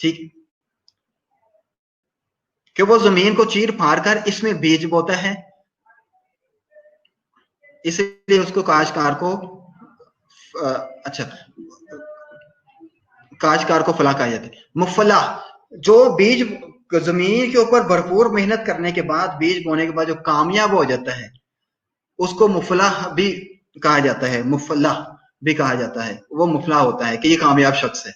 ठीक, कि वो जमीन को चीर फाड़ कर इसमें बीज बोता है, इसलिए उसको काश्तकार को अच्छा काश्तकार को फलाह कहा जाता है। मुफला, जो बीज जमीन के ऊपर भरपूर मेहनत करने के बाद, बीज बोने के बाद जो कामयाब हो जाता है, उसको मुफला भी कहा जाता है, मुफला भी कहा जाता है। वो मुफला होता है कि ये कामयाब शख्स है।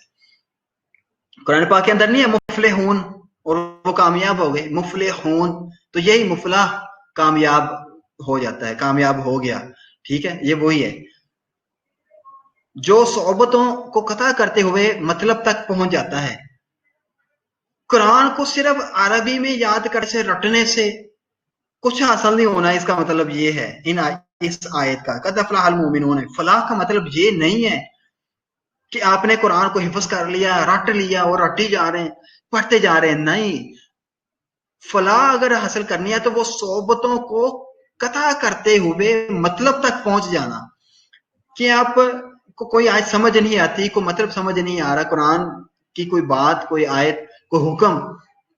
कुरान पाक के अंदर नहीं है मुफलिहून और वो कामयाब हो गए, मुफलिहून, तो यही मुफला कामयाब हो जाता है, कामयाब हो गया, ठीक है। ये वही है जो सोबतों को कता करते हुए मतलब तक पहुंच जाता है। कुरान को सिर्फ अरबी में याद कर से रटने से कुछ हासिल नहीं होना, इसका मतलब ये है इस आयत का कद अफलाहल मोमिनून, फलाह का मतलब ये नहीं है कि आपने कुरान को हिफ्ज कर लिया, रट लिया और रटी जा रहे हैं, पढ़ते जा रहे हैं, नहीं। फलाह अगर हासिल करनी है तो वो सोबतों को कता करते हुए मतलब तक पहुंच जाना। कि आप को कोई आयत समझ नहीं आती, कोई मतलब समझ नहीं आ रहा, कुरान की कोई बात, कोई आयत, कोई हुक्म,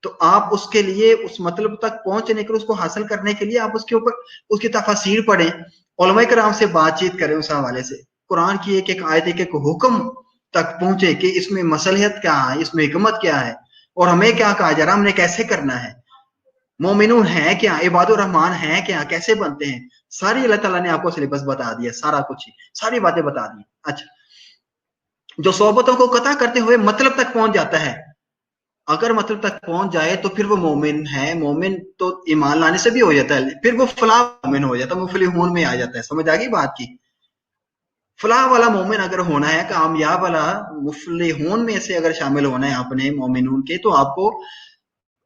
तो आप उसके लिए उस मतलब तक पहुंचने के लिए, उसको हासिल करने के लिए आप उसके ऊपर उसकी तफसीर पढ़ें, उलमा कराम से बातचीत करें उस हवाले से, कुरान की एक एक आयत, एक एक हुक्म तक पहुंचे कि इसमें मसलहत क्या है, इसमें हिकमत क्या है, और हमें क्या कहा जा रहा है, हमने कैसे करना है, मोमिनून है क्या, इबादुर रहमान है क्या, कैसे बनते हैं, सारी अल्लाह ताला ने आपको सिलेबस बता दिया, सारा कुछ ही, सारी बातें बता दी। अच्छा, जो सोबतों को कता करते हुए मतलब तक पहुंच जाता है, अगर मतलब तक पहुंच जाए तो फिर वो मोमिन है। मोमिन तो ईमान लाने से भी हो जाता है, फिर वो फलाह मोमिन हो जाता है, मुफलिहून में आ जाता है। समझ आ गई बात की? फलाह वाला मोमिन अगर होना है, कामयाब वाला मुफलिहून में से अगर शामिल होना है अपने मोमिनून के, तो आपको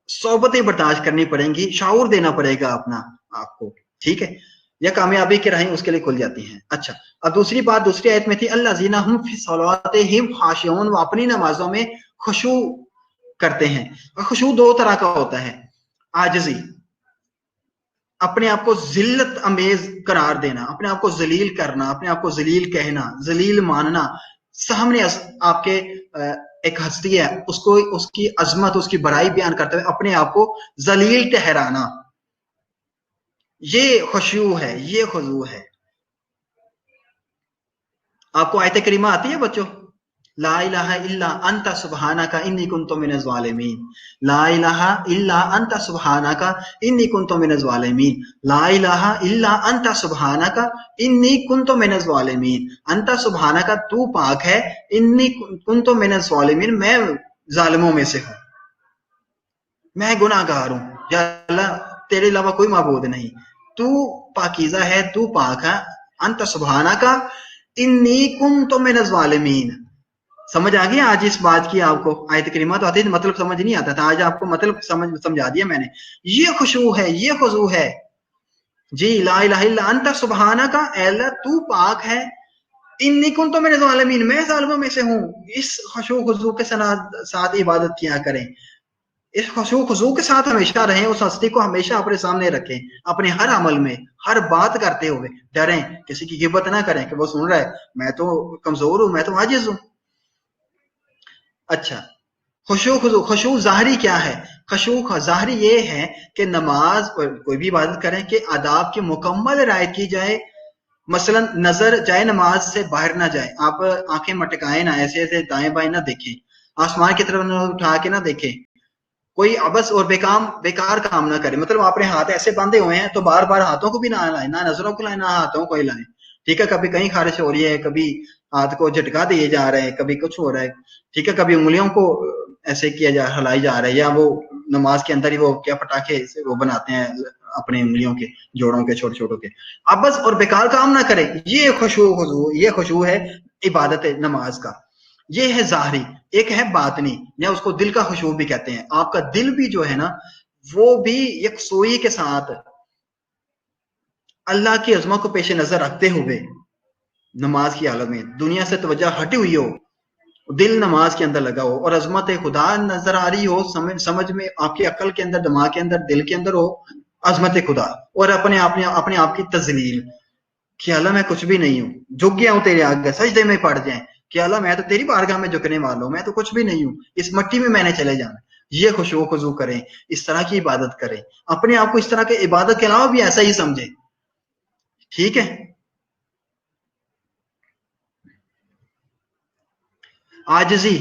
सोबतें बर्दाश्त करनी पड़ेंगी, शाऊर देना पड़ेगा अपना आपको, ठीक है। या कामयाबी की राहें उसके लिए खुल जाती हैं। अच्छा, अब दूसरी बात दूसरी आयत में थी अल्लाज़ीना हुम फी सलातिहिम खाशिऊन, वो अपनी नमाजों में खुशू करते हैं। खुशू दो तरह का होता है, आजिजी, अपने आप को जिल्लत अमेज करार देना, अपने आप को जलील करना, अपने आप को जलील कहना, जलील मानना, सामने आपके एक हस्ती है, उसको उसकी अजमत, उसकी बड़ाई बयान करते हुए अपने आप को जलील ठहराना, ये खुशू है, ये खुजू है। आपको आयत करीमा आती है बच्चों? ला इलाहा इल्ला अंता सुब्हानका इन्नी कुन्तु मिनज़ ज़ालिमीन, ला इलाहा इल्ला अंता सुब्हानका इन्नी कुन्तु मिनज़ ज़ालिमीन, ला इलाहा इल्ला अंता सुब्हानका इन्नी कुन्तु मिनज़ ज़ालिमीन, अंता सुब्हानका, तू पाक है, इन्नी कुन्तु मिनज़ ज़ालिमीन, मैं जालिमों में से हूँ, मैं गुनाहगार हूँ, या अल्लाह तेरे अलावा कोई माबूद नहीं, तू पाकीज़ा है, तू पाक है, अंता सुब्हानका इन्नी कुन्तु मिनज़ ज़ालिमीन। समझ आ गया आज इस बात की? आपको आयत करीमा तो आती थी, मतलब समझ नहीं आता था, आज आपको मतलब समझा दिया मैंने। ये खुशू है, ये खुजू है जी। ला इलाहा इल्ला अंता सुब्हानका, अल्लाह तू पाक है, इन्नी कुन्तु मिनज़ ज़ालिमीन, मैं जालिमों में से हूँ। इस खुशू खुजू के साथ इबादत किया करें, इस खुशू खुजू के साथ हमेशा रहें, उस हस्ती को हमेशा अपने सामने रखें, अपने हर अमल में, हर बात करते हुए डरें, किसी की गिबत ना करें कि वो सुन रहा है, मैं तो कमजोर हूँ, मैं तो आजिज हूँ। अच्छा, खुशू ज़ाहरी क्या है? खुशू ज़ाहरी ये है कि नमाज कोई भी इबादत करें कि आदाब की मुकम्मल रियायत की जाए, मसलन नजर जाए नमाज से बाहर ना जाए, आप आंखें मटकाएं ना, ऐसे ऐसे दाएं बाएं ना देखें, आसमान की तरफ उठा के ना देखें, कोई अबस और बेकार काम ना करे। मतलब आपने हाथ ऐसे बांधे हुए हैं तो बार बार हाथों को भी ना लाए, ना नजरों को लाए, ना हाथों को ही लाए, ठीक है। कभी कहीं खारिश हो रही है, कभी हाथ को झटका दिए जा रहे हैं, कभी कुछ हो रहा है, ठीक है, कभी उंगलियों को ऐसे किया जा हिलाई जा रहा है, या वो नमाज के अंदर ही वो क्या पटाखे से वो बनाते हैं अपने उंगलियों के जोड़ों के, छोटे छोटों के। अबस और बेकार काम ना करें, ये खुशू है इबादत नमाज का। ये है ज़ाहरी। एक है बातनी, या उसको दिल का खुशू भी कहते हैं। आपका दिल भी जो है ना, वो भी यकसोई के साथ अल्लाह की अज़मत को पेश नजर रखते हुए नमाज की हालत में, दुनिया से तवज्जो हटी हुई हो, दिल नमाज के अंदर लगा हो और अजमत खुदा नजर आ रही हो, समझ में आपकी अकल के अंदर, दिमाग के अंदर, दिल के अंदर हो अजमत खुदा, और अपने आप की तजलील कि अल्लाह मैं कुछ भी नहीं हूँ, झुक गया हूँ तेरे आगे, सजदे में पड़ जाए कि अल्लाह मैं तो तेरी बारगाह में झुकने वाला हूँ, मैं तो कुछ भी नहीं हूँ, इस मट्टी में मैंने चले जाना। ये खुशू खुजू करें, इस तरह की इबादत करें, अपने आप को इस तरह के इबादत के अलावा भी ऐसा ही समझे। ठीक है। आजजी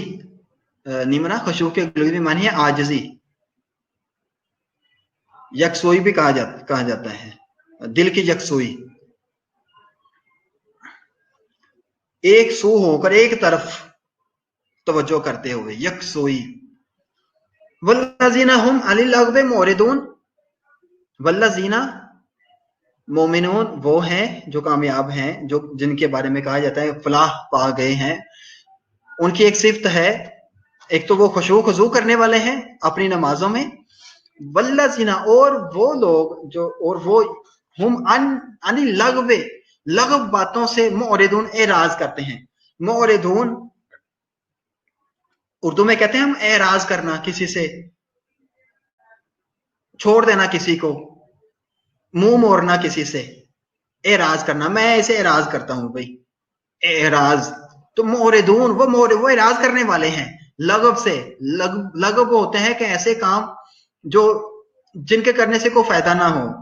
निमना खुशू के लुग़वी मानी है आजजी, यकसोई भी कहा जाता है, दिल की यकसोई, एक सू होकर एक तरफ तवज्जो करते हुए, यकसोई। वल्लज़ीना हुम अनिल लग़्वी मुअरिदून, वल्लज़ीना मोमिनून वो हैं जो कामयाब हैं, जो जिनके बारे में कहा जाता है फलाह पा गए हैं। उनकी एक सिफ्त है, एक तो वो खुशू खुजू करने वाले हैं अपनी नमाजों में, वल्लज़ीना और वो लोग जो, और वो हुम अनिल लग़्वी, लगव बातों से मुअरिदून एराज करते हैं। मुअरिदून उर्दू में कहते हैं हम एराज करना, किसी से छोड़ देना, किसी को मुंह मोड़ना, किसी से एराज करना, मैं इसे एराज करता हूं भाई, एराज। तो मोरेदून वो एराज करने वाले हैं लगव से। लगव होते हैं कि ऐसे काम जो जिनके करने से कोई फायदा ना हो,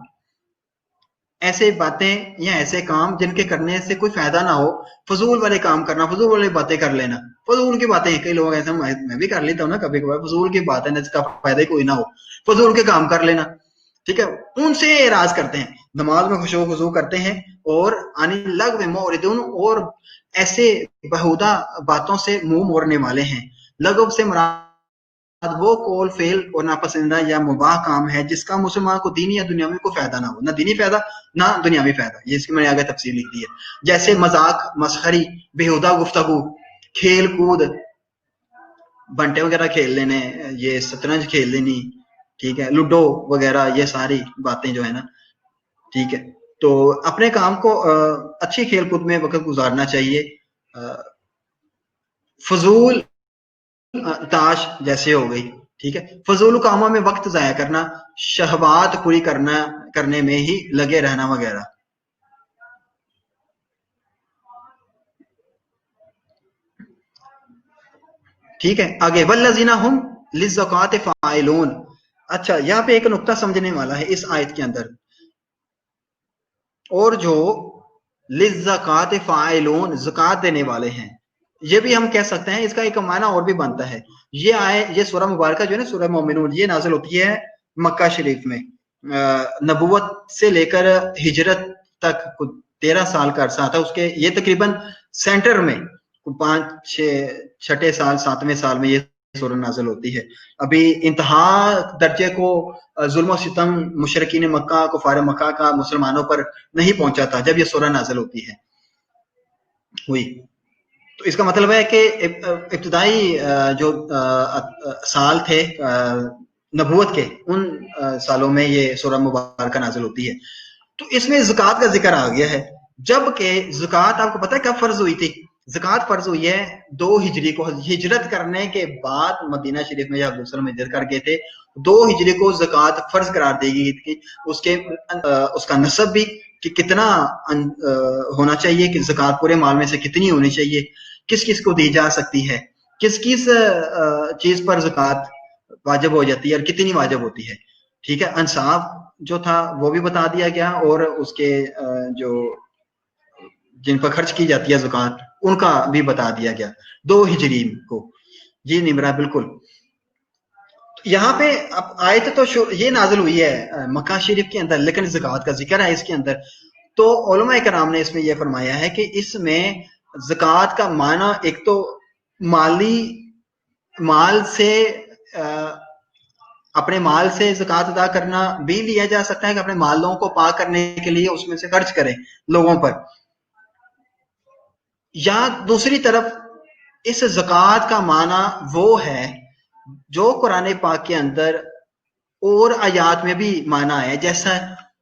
ऐसे बातें या ऐसे काम जिनके करने से कोई फायदा ना हो, फजूल वाले काम करना, फजूल वाली बातें कर लेना। फजूल की बातें कई लोग ऐसे, मैं भी कर लेता हूँ ना कभी कभार, फजूल की बात है जिसका फायदा ही कोई ना हो, फजूल के काम कर लेना। ठीक है, उनसे एराज करते हैं, नमाज में खुशू खुजू करते हैं, और अनिल लग़्व मुअरिदून, और ऐसे बेहुदा बातों से मुंह मोड़ने वाले हैं। लगव से मुराद वो कौल फेल और नापसंदीदा या मुबाह काम है जिसका मुसलमान को दीनी या दुनिया में कोई फायदा ना हो, ना दीनी फायदा ना दुनियावी फायदा। ये इसकी मैंने आगे तफसील लिख दी है। जैसे मजाक, मसखरी, बेहुदा गुफ्तगू, खेल कूद, बंटे वगैरह खेल लेने, ये शतरंज खेल लेनी, ठीक है, लूडो वगैरह, ये सारी बातें जो है ना, ठीक है। तो अपने काम को अच्छी खेल कूद में वक्त गुजारना चाहिए। फजूल ताश जैसे हो गई, ठीक है, फजूल कामों में वक्त जाया करना, शहवात पूरी करने में ही लगे रहना वगैरह। ठीक है, आगे वल्लज़ीना हुम लिज़्ज़कात फ़ाइलून। अच्छा, यहाँ पे एक नुक्ता समझने वाला है इस आयत के अंदर, और जो लिज़्ज़कात फ़ाइलून ज़कात देने वाले हैं, ये भी हम कह सकते हैं, इसका एक मायना और भी बनता है। ये सूरह मुबारक जो है ना, सूरह मोमिनून, ये नाज़िल होती है मक्का शरीफ में, नबुवत से लेकर हिजरत तक 13 साल का अरसा था उसके। ये तकरीबन सेंटर में 5-6 साल, 7वें साल में ये सूरह नाज़िल होती है। अभी इंतहा दर्जे को जुल्म सितम मुशरिकीन मक्का, कुफार मक्का का मुसलमानों पर नहीं पहुंचा था जब ये सूरह नाज़िल होती है हुई। तो इसका मतलब है कि इब्तदाई जो साल थे नबूवत के, उन सालों में ये सूरह मुबारक नाज़िल होती है। तो इसमें ज़कात का जिक्र आ गया है, जबकि ज़कात आपको पता है कब फर्ज हुई थी? ज़कात फर्ज हुई है 2 हिजरी को, हिजरत करने के बाद मदीना शरीफ में जब रसूल हिजरत कर गए थे, 2 हिजरी को ज़कात फर्ज करार दी गई थी। उसके उसका नसब भी कि कितना होना चाहिए, कि ज़कात पूरे माल में से कितनी होनी चाहिए, किस किस को दी जा सकती है, किस किस चीज पर ज़कात वाजिब हो जाती है और कितनी वाजिब होती है। ठीक है, अंसाब जो था वो भी बता दिया गया, और उसके जो जिन पर खर्च की जाती है ज़कात उनका भी बता दिया गया 2 हिजरी को। जी निमरा, बिल्कुल। यहाँ पे अब आयत तो ये नाज़िल हुई है मक्का शरीफ के अंदर, लेकिन ज़कात का जिक्र है इसके अंदर। तो उलमा कराम ने इसमें यह फरमाया है कि इसमें ज़कात का माना एक तो माली माल से अपने माल से ज़कात अदा करना भी लिया जा सकता है, कि अपने मालों को पाक करने के लिए उसमें से खर्च करें लोगों पर, या दूसरी तरफ इस ज़कात का माना वो है जो कुरान पाक के अंदर और आयात में भी माना है, जैसा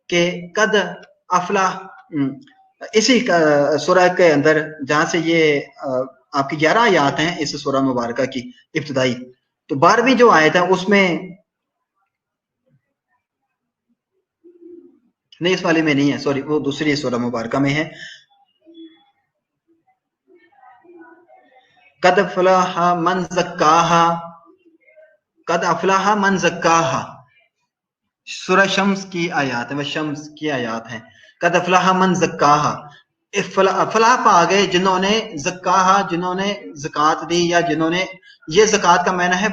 कि कद अफला इसी सूरह के अंदर जहां से ये आपकी 11 आयत हैं इस सूरह मुबारक की इब्तदाई, तो 12वीं जो आयत है उसमें नहीं, इस वाले में नहीं है, सॉरी, वो दूसरी सूरह मुबारक में है। कद अफलाहा मन ज़क्काहा, कद अफलाहा मन ज़क्काहा, सूरह शम्स की आयत है, वह शम्स की आयत है। कद अफलाहा मन ज़क्काहा, फलाह पा गए जिन्होंने ज़क्काहा, जिन्होंने ज़कात दी, या जिन्होंने, ये ज़कात का माना है,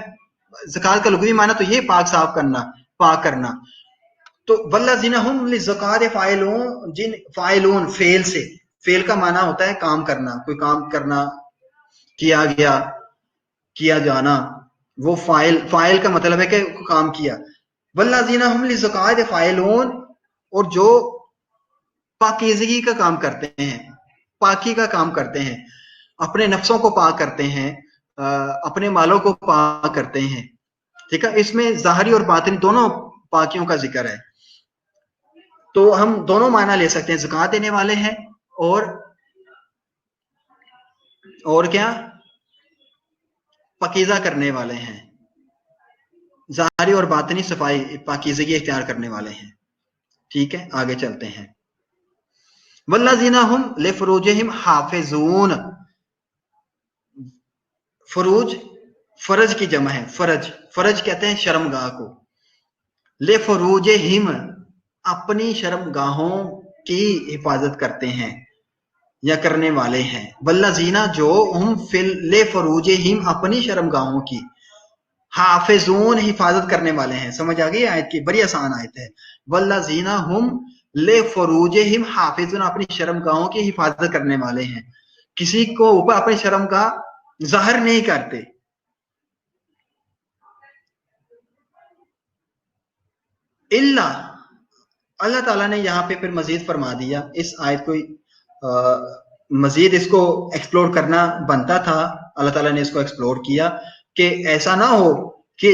ज़कात का लुग़वी माना तो ये पाक साफ करना, पाक करना। तो वल्लज़ीना हुम लिज़कात फ़ाइलून, जिन फ़ाइलून फेल से, फेल का माना होता है काम करना, कोई काम करना, किया गया, किया जाना, वो फाइल का मतलब है कि काम किया। वल्लज़ीना हुम लिज़कात फ़ाइलून, और जो पाकीज़गी का काम करते हैं, पाकी का काम करते हैं, अपने नफ्सों को पाक करते हैं, अपने मालों को पाक करते हैं, ठीक है। इसमें ज़ाहिरी और बातिनी दोनों पाकियों का जिक्र है। तो हम दोनों माना ले सकते हैं, ज़कात देने वाले हैं और क्या, पाकीज़ा करने वाले हैं, ज़ाहिरी और बातिनी सफाई पाकीज़गी इख्तियार करने वाले हैं, ठीक है। आगे चलते हैं। वल्लज़ीना हुम लिफ़ुरूजिहिम हाफ़िज़ून, फरूज फरज की जमा है, फरज, फरज कहते हैं शर्मगाह को। लिफ़ुरूजिहिम, अपनी शर्मगाहों की हिफाजत करते हैं या करने वाले हैं। वल्लज़ीना, जो हम फिल लिफ़ुरूजिहिम, अपनी शर्मगाहों की, हाफिजून, हिफाजत करने वाले हैं। समझ आ गई आयत की, बड़ी आसान आयत है। वल्लज़ीना हुम लिफ़ुरूजिहिम हाफिजून, अपनी शर्मगाहों की हिफाजत करने वाले हैं, किसी को ऊपर अपनी शर्मगाह जाहिर नहीं करते। इल्ला, अल्लाह ताला ने यहाँ पे फिर मजीद फरमा दिया, इस आयत को मजीद इसको एक्सप्लोर करना बनता था, अल्लाह ताला ने इसको एक्सप्लोर किया कि ऐसा ना हो कि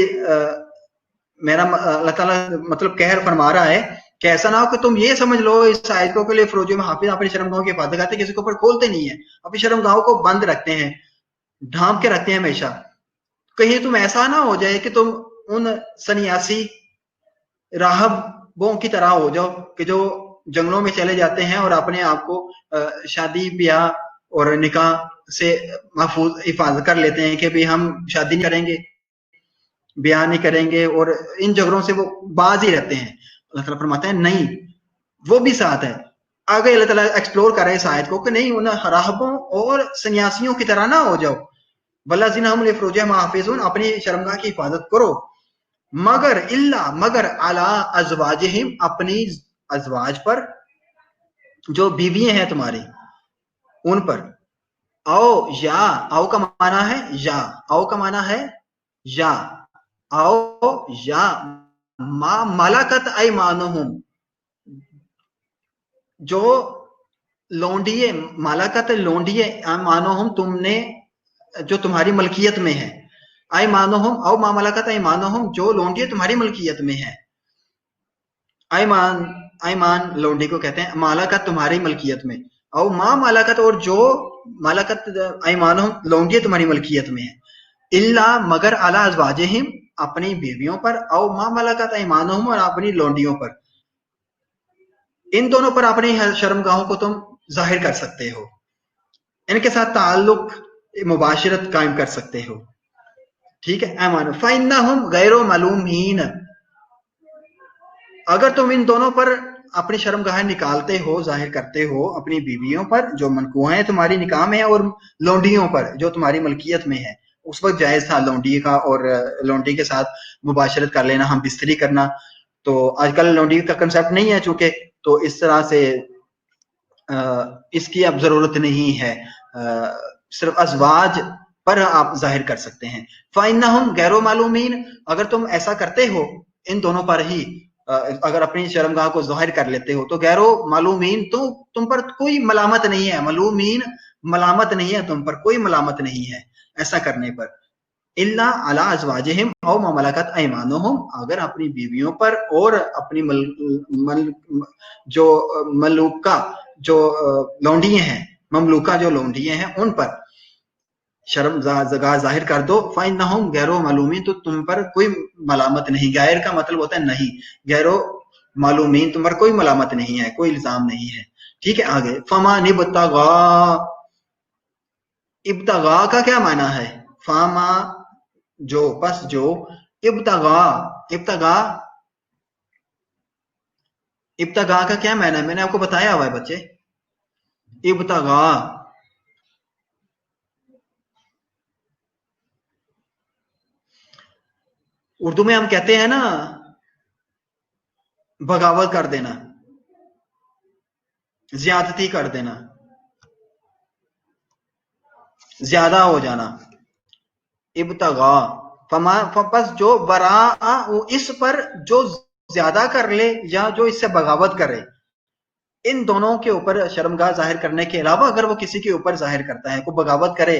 मेरा अल्लाह ताला मतलब कहर फरमा रहा है कि ऐसा ना हो कि तुम ये समझ लो इस आयत को के लिए फरोजी में हाफिज अपनी शर्मगाहों की हिफाजत करते, किसी के ऊपर खोलते नहीं है, अपनी शर्मगाहों को बंद रखते हैं, ढांप के रखते हैं हमेशा। कहीं तुम ऐसा ना हो जाए कि तुम उन सन्यासी राहबों की तरह हो जाओ कि जो जंगलों में चले जाते हैं और अपने आप को शादी ब्याह और निकाह से महफूज हिफाजत कर लेते हैं कि भाई हम शादी नहीं करेंगे, ब्याह नहीं करेंगे, और इन झगड़ों से वो बाज ही रहते हैं। अल्लाह ताला फरमाते हैं नहीं, वो भी साथ है। आगे अल्लाह ताला एक्सप्लोर कर रहे हैं इस आयत को कि नहीं, उन राहबों और सन्यासियों की तरह ना हो जाओ। वल्लज़ीना हुम लिफ़ुरूजिहिम हाफ़िज़ून, अपनी शर्मगाह की हिफाजत करो, मगर इल्ला, मगर अला अज़वाजिहिम, अपनी अज़वाज पर, जो बीवियां हैं तुम्हारी उन पर। आओ, या, आओ का माना है या, आओ का माना है या, आओ या मा मलकत ऐमानुहुम, जो लोंडिये, मलकत लोंडिये, ऐमानुहुम, तुमने, जो तुम्हारी मलकियत में है, ऐमानुहुम औ मा मलकत ऐमानुहुम, जो लोंडिये तुम्हारी मलकियत में है। ऐमान, ऐमान लोंडी को कहते हैं, मालाकत तुम्हारी मलकियत में, और माँ मालाकत, और जो मालाकत ऐमानुहुम, लोंडिये तुम्हारी मलकियत में है। इल्ला, मगर अला अज़वाजिहिम, अपनी बीवियों पर, और माँ मलकत ऐमानुहुम, और अपनी लोंडियों पर। इन दोनों पर अपनी शर्मगाहों को तुम जाहिर कर सकते हो, इनके साथ ताल्लुक मुबाशिरत कायम कर सकते हो, ठीक है। ऐमान फ़इन्नहुम गैरो मलूमीन, अगर तुम इन दोनों पर अपनी शर्मगाह निकालते हो, जाहिर करते हो, अपनी बीवियों पर जो मनकूह हैं तुम्हारी निकाह में, और लौंडियों पर जो तुम्हारी मलकियत में है। उस वक्त जायज था लौंडी का और लौंडी के साथ मुबाशरत कर लेना, हम बिस्तरी करना। तो आजकल लौंडी का कंसेप्ट नहीं है चूंकि, तो इस तरह से इसकी अब जरूरत नहीं है, सिर्फ अज़वाज पर आप जाहिर कर सकते हैं। फ़इन्नहुम गैरो मालूमीन, अगर तुम ऐसा करते हो इन दोनों पर ही, अगर अपनी शर्मगाह को जाहिर कर लेते हो, तो गैरो मालूमीन, तो तुम पर कोई मलामत नहीं है, मालूमीन मलामत नहीं है, तुम पर कोई मलामत नहीं है ऐसा करने पर। इल्ला अला अज़वाजिहिम औ मा मलकत ऐमानुहुम, अगर अपनी बीवियों पर और अपनी जो मलूका, जो लौंडियां हैं, ममलूका जो लौंडियां हैं, उन पर शर्म जाहिर कर दो। फ़इन्नहुम गैरो मालूमीन, तो तुम पर कोई मलामत नहीं। गैर का मतलब होता है नहीं, गैरो मालूमीन तुम पर कोई मलामत नहीं है, कोई इल्जाम नहीं है। ठीक है, आगे फमा निबतगा, इब्तगा का क्या माना है? फामा जो, बस जो, इब्तगा, इब्तगा, इब्तगा का क्या माना है? मैंने आपको बताया हुआ है बच्चे। इब्तगा उर्दू में हम कहते हैं ना बगावत कर देना, ज्यादती कर देना, ज्यादा हो जाना। इब्तगा फमा, बस जो बरा, इस पर जो ज्यादा कर ले या जो इससे बगावत करे, इन दोनों के ऊपर शर्मगाह जाहिर करने के अलावा अगर वो किसी के ऊपर जाहिर करता है, को बगावत करे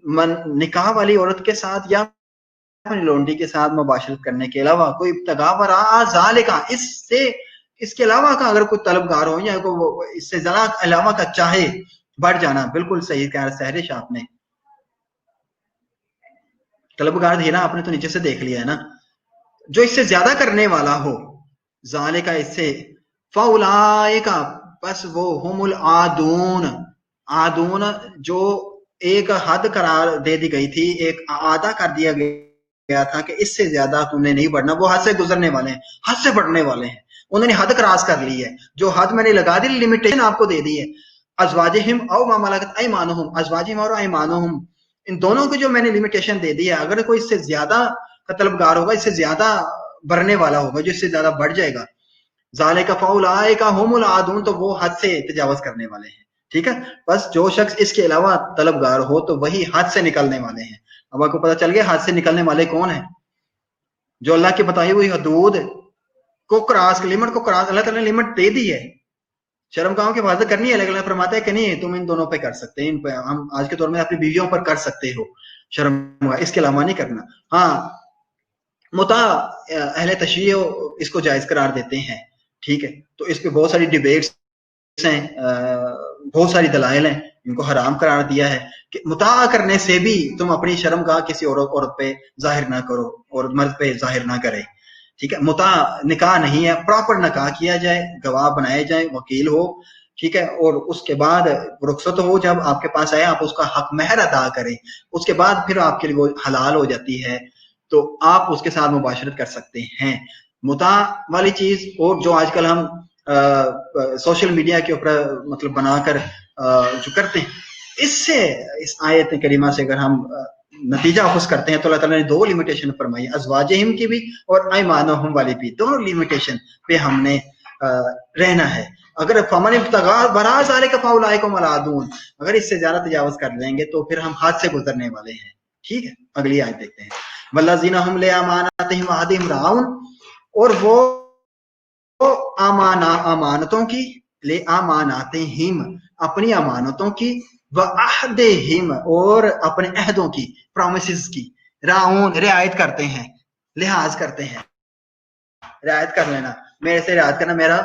निकाह वाली औरत के साथ या अपनी लोंडी के साथ मुबाशरत करने के अलावा, कोई इब्तगा वरा ज़ालिका, इससे इसके अलावा का अगर कोई तलबगार हो या कोई इससे ज्यादा अलावा का चाहे बढ़ जाना, बिल्कुल सही कहा सहरिश आपने। तलबगार है ना, आपने तो नीचे से देख लिया है ना, जो इससे ज्यादा करने वाला हो, ज़ालिका इससे, फउलाइका बस वो, हुमुल आदून, आदून जो एक हद करार दे दी गई थी, एक आदा कर दिया गया था कि इससे ज्यादा तुमने नहीं बढ़ना, वो हद से गुजरने वाले हैं, हद से बढ़ने वाले हैं, उन्होंने हद क्रॉस कर ली है। जो हद मैंने लगा दी, लिमिटेशन आपको दे दी है। अज़वाजिहिम औ मा मलकत अयमानुहुम, अज़वाजिहिम और अयमानुहुम, इन दोनों की जो मैंने लिमिटेशन दे दी है, अगर कोई इससे ज्यादा का तलबगार होगा, इससे ज्यादा बढ़ने वाला होगा, जो इससे ज्यादा बढ़ जाएगा, ज़ालिका फउलाइका हुमुल आदून, तो वो हद से तजावज करने वाले हैं। ठीक है, बस जो शख्स इसके अलावा तलबगार हो तो वही हद से निकलने वाले हैं। अब आपको पता चल गया हद से निकलने वाले कौन है? जो अल्लाह की बताई हुई हदूद को क्रॉस, लिमिट को क्रॉस, अल्लाह ताला ने लिमिट दे दी है। शर्मगाहों की हिफाजत करनी है, लेकिन फरमाता है कि नहीं तुम इन दोनों पे कर सकते हैं, इन पे हम आज के दौर में अपनी बीवियों पर कर सकते हो शर्मगाह, इसके अलावा नहीं करना। हाँ, मुता अहले तशरीह इसको जायज करार देते हैं। ठीक है, तो इस पे बहुत सारी डिबेट्स हैं, बहुत सारी दलाइल हैं, इनको हराम करार दिया है कि मुता करने से भी तुम अपनी शर्मगाह किसी औरत पे जाहिर ना करो और मर्द पे जाहिर ना करे। ठीक है, मुता निकाह नहीं है, प्रॉपर निकाह किया जाए, गवाह बनाए जाए, वकील हो, ठीक है, और उसके बाद रुखसत हो, जब आपके पास आए आप उसका हक महर अदा करें, उसके बाद फिर आपके लिए वो हलाल हो जाती है, तो आप उसके साथ मुबाशरत कर सकते हैं। मुता वाली चीज, और जो आजकल हम सोशल मीडिया के ऊपर मतलब बनाकर जो करते हैं, इससे इस आयत करीमा से अगर हम नतीजा अखुज करते हैं तो अल्लाह ताला ने दो लिमिटेशन फरमाई, अज़वाजिहिम की भी और अयमानुहुम वाली भी, दोनों लिमिटेशन पे हमने रहना है। अगर फमन इब्तगा वरा ज़ालिका फउलाइका हुमुल आदून, अगर इससे ज्यादा तजावुज कर लेंगे तो फिर हम हद से गुजरने वाले हैं। ठीक है, अगली आयत देखते हैं। वल्लज़ीना हुम लिअमानातिहिम व अहदिहिम राऊन, और वो अमानतों की, ले अमानातिहिम अपनी अमानतों की, व अहदिहिम और अपने अहदों की, प्रॉमिसेस की, राउन रियायत करते हैं, लिहाज करते हैं, रियायत कर लेना, मेरे से रियायत करना, मेरा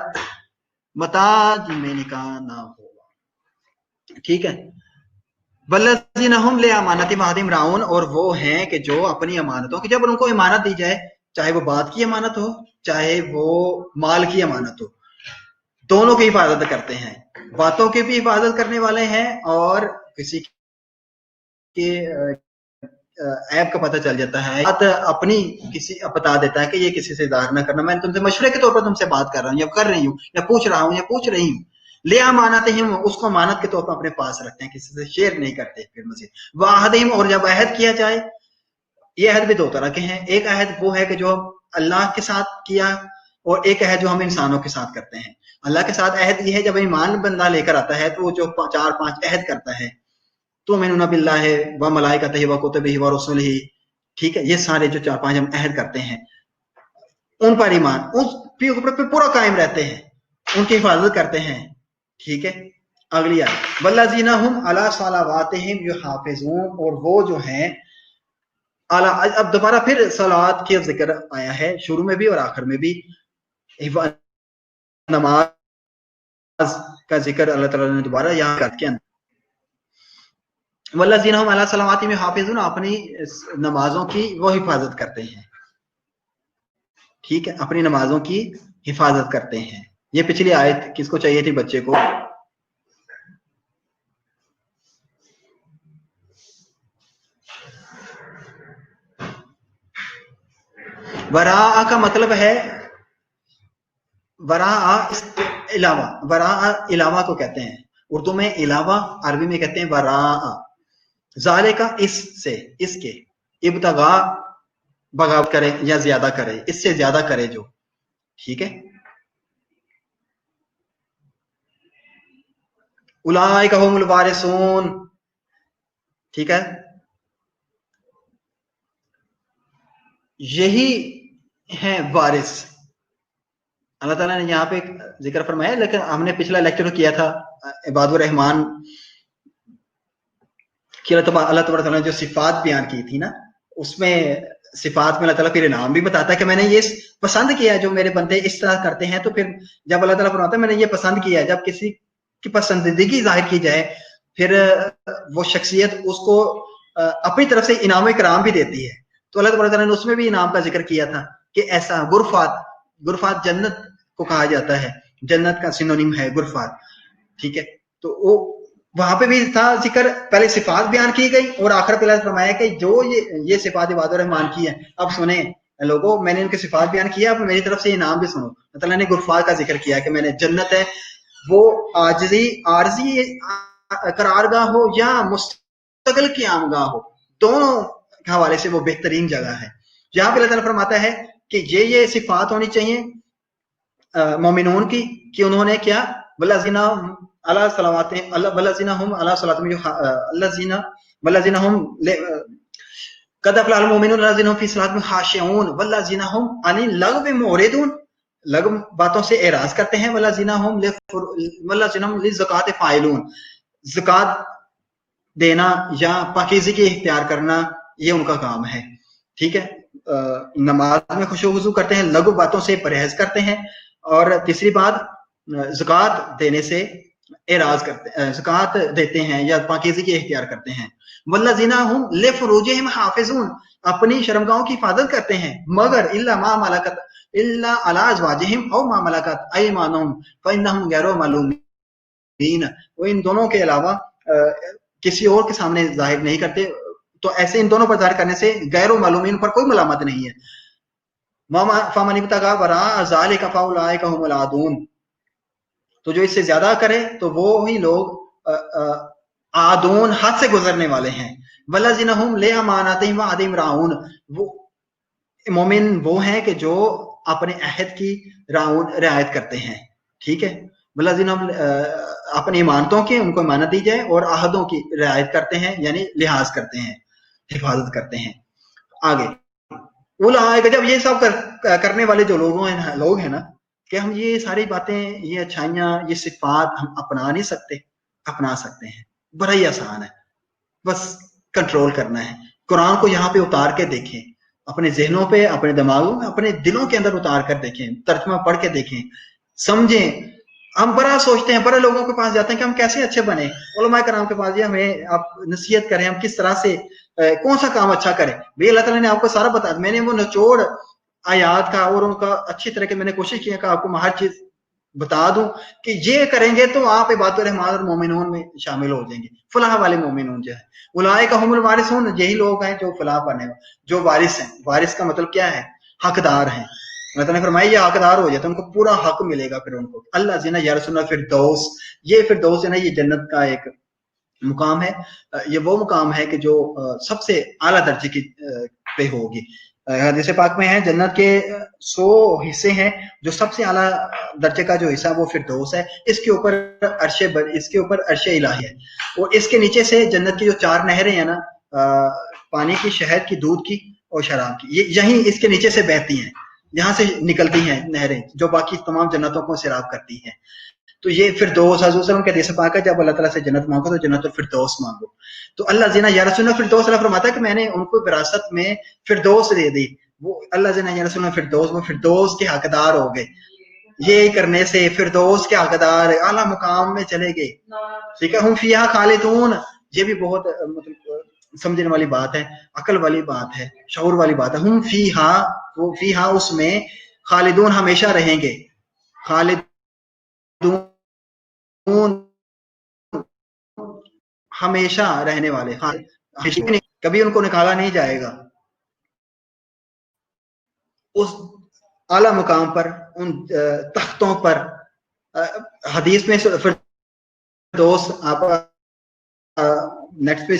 मताज में निकाह ना होगा। ठीक है, वल्लज़ीना हुम लिअमानातिहिम व अहदिहिम राउन, और वो हैं कि जो अपनी अमानतों की, जब उनको इमानत दी जाए, चाहे वो बात की अमानत हो चाहे वो माल की अमानत हो, दोनों की हिफाजत करते हैं, बातों की भी हिफाजत करने वाले हैं, और किसी के ऐप का पता चल जाता है, बात अपनी किसी बता देता है कि ये किसी से जाहिर ना करना, मैं तुमसे मशवरे के तौर पर तुमसे बात कर रहा हूँ या कर रही हूँ या पूछ रहा हूँ या पूछ रही हूँ, ले अमानतहिम उसको अमानत के तौर पर अपने पास रखते हैं, किसी से शेयर नहीं करते। फिर मजीद वाहदिहिम, और जब अहद किया जाए, ये अहद भी दो तरह के हैं, एक अहद वो है कि जो अल्लाह के साथ किया, और एक अहद जो हम इंसानों के साथ करते हैं। अल्लाह के साथ अहद ये है जब ईमान बंदा लेकर आता है तो वो जो 4-5 अहद करता है, तो तुमिनुना बिल्लाहि व मलाइकतिहि व कुतुबिहि व रुसुलिहि, ठीक है, ये सारे जो 4-5 हम अहद करते हैं, उन पर ईमान, उस पे पूरा कायम रहते हैं, उनकी हिफाजत करते हैं। ठीक है, अगली आयत, वल्लज़ीना हुम अला सलावातिहिम युहाफिज़ून, और वो जो हैं आला, अब दोबारा फिर सलात की जिक्र आया है, शुरू में भी और आखिर में भी, नमाज का जिक्र अल्लाह ताला ने दोबारा यहाँ कर के अंदर, वल्लज़ीना हुम अला सलावातिहिम हाफिज़ून, अपनी नमाजों की वो हिफाजत करते हैं, ठीक है, अपनी नमाजों की हिफाजत करते हैं। ये पिछली आयत किसको चाहिए थी? बच्चे को। वरा का मतलब है, वरा इलावा, वरा इलावा को कहते हैं उर्दू में इलावा, अरबी में कहते हैं वरा। ज़ाले का इससे, इसके, इब्तगा बगावत करे या ज्यादा करे, इससे ज्यादा करे जो, ठीक है। उलाइका हुमुल वारिसून, ठीक है, यही है वारिस। अल्लाह ताला ने यहाँ पे जिक्र फरमाया, लेकिन हमने पिछला लेक्चर किया था इबादुर रहमान कि अल्लाह ताला ने जो सिफात बयान की थी ना, उसमें सिफात में अल्लाह ताला फिर नाम भी बताता है कि मैंने ये पसंद किया है जो मेरे बंदे इस तरह करते हैं। तो फिर जब अल्लाह ताला फरमाता है मैंने ये पसंद किया है, जब किसी की पसंदीदगी जाहिर की जाए, फिर वो शख्सियत उसको अपनी तरफ से इनाम इकराम भी देती है। तो अल्लाह ताला ने उसमें भी इनाम का जिक्र किया था कि ऐसा गुरफात, गुरफात जन्नत को कहा जाता है, जन्नत का सिनोनिम है गुरफात, ठीक है। तो वो वहां पे भी था जिक्र, पहले सिफात बयान की गई और आखिर पे फरमाया कि जो ये सिफात इबादुर रहमान की है, अब सुने लोगों, मैंने उनके सिफात बयान किया, अब मेरी तरफ से इनाम भी सुनो। अल्लाह ने गुरफात का जिक्र किया कि मैंने जन्नत है वो आरजी करारगाह हो या मुस्तकिल क़यामगाह हो, दोनों के हवाले से वो बेहतरीन जगह है। जहां पे अल्लाह फरमाता है कि ये सिफात होनी चाहिए मोमिनून की, कि उन्होंने क्या, वल्लज़ीना अला सलावाते वल्लज़ीना हुम अला सलातिहिम वल्लज़ीना हुम कद अफ़लहल मुमिनून वल्लज़ीना हुम फी सलातिहिम खाशिऊन वल्लज़ीना हुम अनिल लग़वी मुरिदून, लग़व बातों से एराज करते हैं, वल्लज़ीना हुम लिज़काति फ़ाइलून, ज़कात देना या पाकीज़गी इख्तियार करना ये उनका काम है, ठीक है। नमाज में खुशू करते हैं, लघु बातों से परहेज करते हैं, और तीसरी बात ज़कात देने से एराज करते, ज़कात देते हैं या पाकीज़गी इख्तियार करते हैं। वल्लज़ीना हुम लिफ़ुरूजिहिम हाफ़िज़ून, अपनी शर्मगाहों की हिफाजत करते हैं, मगर इल्ला अला अज़वाजिहिम औ मा मलकत अयमानुहुम फ़इन्नहुम गैरु मलूमीन, वो इन दोनों के अलावा किसी और के सामने जाहिर नहीं करते, तो ऐसे इन दोनों पर जाहिर करने से गैर मालूमीन पर कोई मलामत नहीं है। फमन इब्तगा वरा ज़ालिका फ़उलाइका हुमुल आदून, तो जो इससे ज्यादा करे तो वो ही लोग आदून, हद से गुजरने वाले हैं। वल्लज़ीना हुम ले अमानातिहिम व अहदिहिम राऊन, वो मोमिन वो हैं कि जो अपने अहद की रियायत करते हैं, ठीक है। वल्लज़ीना हुम अपनी इमानतों की, उनको इमानत दी जाए, और आहदों की रियायत करते हैं, यानी लिहाज करते हैं, हिफाजत करते हैं। आगे उलाइका, जब ये सब करने वाले जो लोग हैं ना, कि हम ये सारी बातें, ये अच्छाइयाँ, ये सिफात हम अपना नहीं सकते, अपना सकते हैं, बड़ा ही आसान है, बस कंट्रोल करना है। कुरान को यहाँ पे उतार के देखें, अपने जहनों पे, अपने दिमागों में, अपने दिलों के अंदर उतार कर देखें, तर्जुमा पढ़ के देखें, समझें। हम बड़ा सोचते हैं, बड़े लोगों के पास जाते हैं कि हम कैसे अच्छे बने, उलमा कराम के पास, हमें आप नसीहत करें, हम किस तरह से कौन सा काम अच्छा करें। भाई अल्लाह ताला ने आपको सारा बता, मैंने वो निचोड़ आयात का और उनका अच्छी तरह के मैंने कोशिश की कि आपको हर चीज बता दूं कि ये करेंगे तो आप इबादुर रहमान और मोमिनून में शामिल हो जाएंगे। फलाह वाले मोमिनून जो है, उलाइका हुमुल वारिसून, यही लोग हैं जो फलाह पाने, जो वारिस हैं। वारिस का मतलब क्या है? हकदार हैं। अल्लाह ने फरमाया ये हकदार हो जाते हैं, उनको पूरा हक मिलेगा फिर उनको। अल्लाज़ीना यरसुना फिरदौस, ये फिरदौस है ना, ये जन्नत का एक मुकाम है। ये वो मुकाम है कि जो सबसे आला दर्जे की पे होगी। हदीस पाक में है जन्नत के 100 हिस्से हैं, जो सबसे आला दर्जे का जो हिस्सा वो फिरदौस है। इसके ऊपर अर्शे इलाही है, और इसके नीचे से जन्नत की जो 4 नहरें हैं ना, पानी की, शहद की, दूध की और शराब की, ये यहीं इसके नीचे से बहती हैं, यहाँ से निकलती हैं नहरें, जो बाकी तमाम जन्नतों को सैराब करती हैं। तो ये फिरदौस, हज़रत सल्लल्लाहु अलैहि वसल्लम के हदीस पाक है, जब अल्लाह ताला से जन्नत मांगो तो जन्नतुल फिरदौस मांगो। तो अल्लाज़ीना यरसुना फिरदौस, अल्लाह फरमाता है कि मैंने उनको विरासत में फिरदौस दे दी। वो अल्लाज़ीना यरसुना फिरदौस, वो फिरदौस के हकदार हो गए। یہ کرنے سے فردوس کے حقدار اعلیٰ مقام میں چلے گئے. ٹھیک ہے. ہم فیہا خالدون, یہ بھی بہت مطلب سمجھنے والی بات ہے, عقل والی بات ہے, شعور والی بات ہے. ہم فیہا, وہ فیہا اس میں, خالدون ہمیشہ رہیں گے, خالدون ہمیشہ رہنے والے, کبھی ان کو نکالا نہیں جائے گا. اس اعلیٰ مقام پر, ان تختوں پر. حدیث میں فردوس آپ نیٹ پہ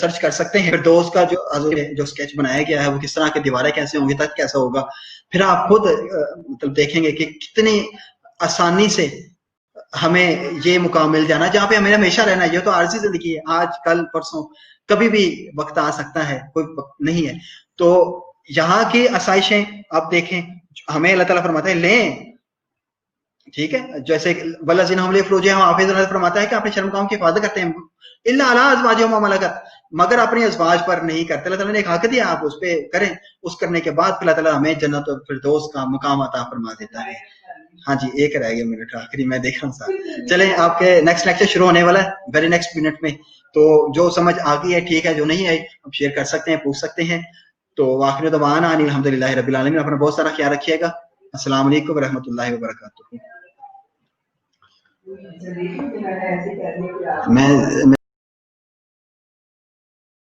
سرچ کر سکتے ہیں, فردوس کا جو اسکیچ بنایا گیا ہے وہ کس طرح کی دیواریں کیسے ہوں گی, تخت کیسا ہوگا. پھر آپ خود مطلب دیکھیں گے کہ کتنی آسانی سے ہمیں یہ مقام مل جانا جہاں پہ ہمیں ہمیشہ رہنا ہے. یہ تو عارضی زندگی ہے, آج کل پرسوں کبھی بھی وقت آ سکتا ہے, کوئی وقت نہیں ہے. تو یہاں کی آسائشیں آپ دیکھیں, ہمیں اللہ تعالیٰ فرماتے ہیں لیں. ٹھیک ہے. جیسے والذین هم لفروجهم حافظون فرماتا ہے کہ اپنے شرم کی حفاظت کرتے ہیں, الا علی ازواجهم وما ملکت, مگر اپنے ازواج پر نہیں کرتے. اللہ تعالیٰ نے ایک حق دیا, آپ اس پہ کریں. اس کرنے کے بعد اللہ تعالیٰ ہمیں جنت اور فردوس کا مقام عطا فرما دیتا ہے. ہاں جی, ایک رہ گیا منٹ آخری, میں دیکھ رہا ہوں سر. چلیں, آپ کے نیکسٹ لیکچر شروع ہونے والا ہے ویری نیکسٹ منٹ میں. تو جو سمجھ آ گئی ہے ٹھیک ہے, جو نہیں ہے آپ شیئر کر سکتے ہیں, پوچھ سکتے ہیں. تو آخر دعوانا ان الحمدللہ رب العالمین. اپنا بہت سارا خیال رکھیے گا. السلام علیکم ورحمۃ اللہ وبرکاتہ. میں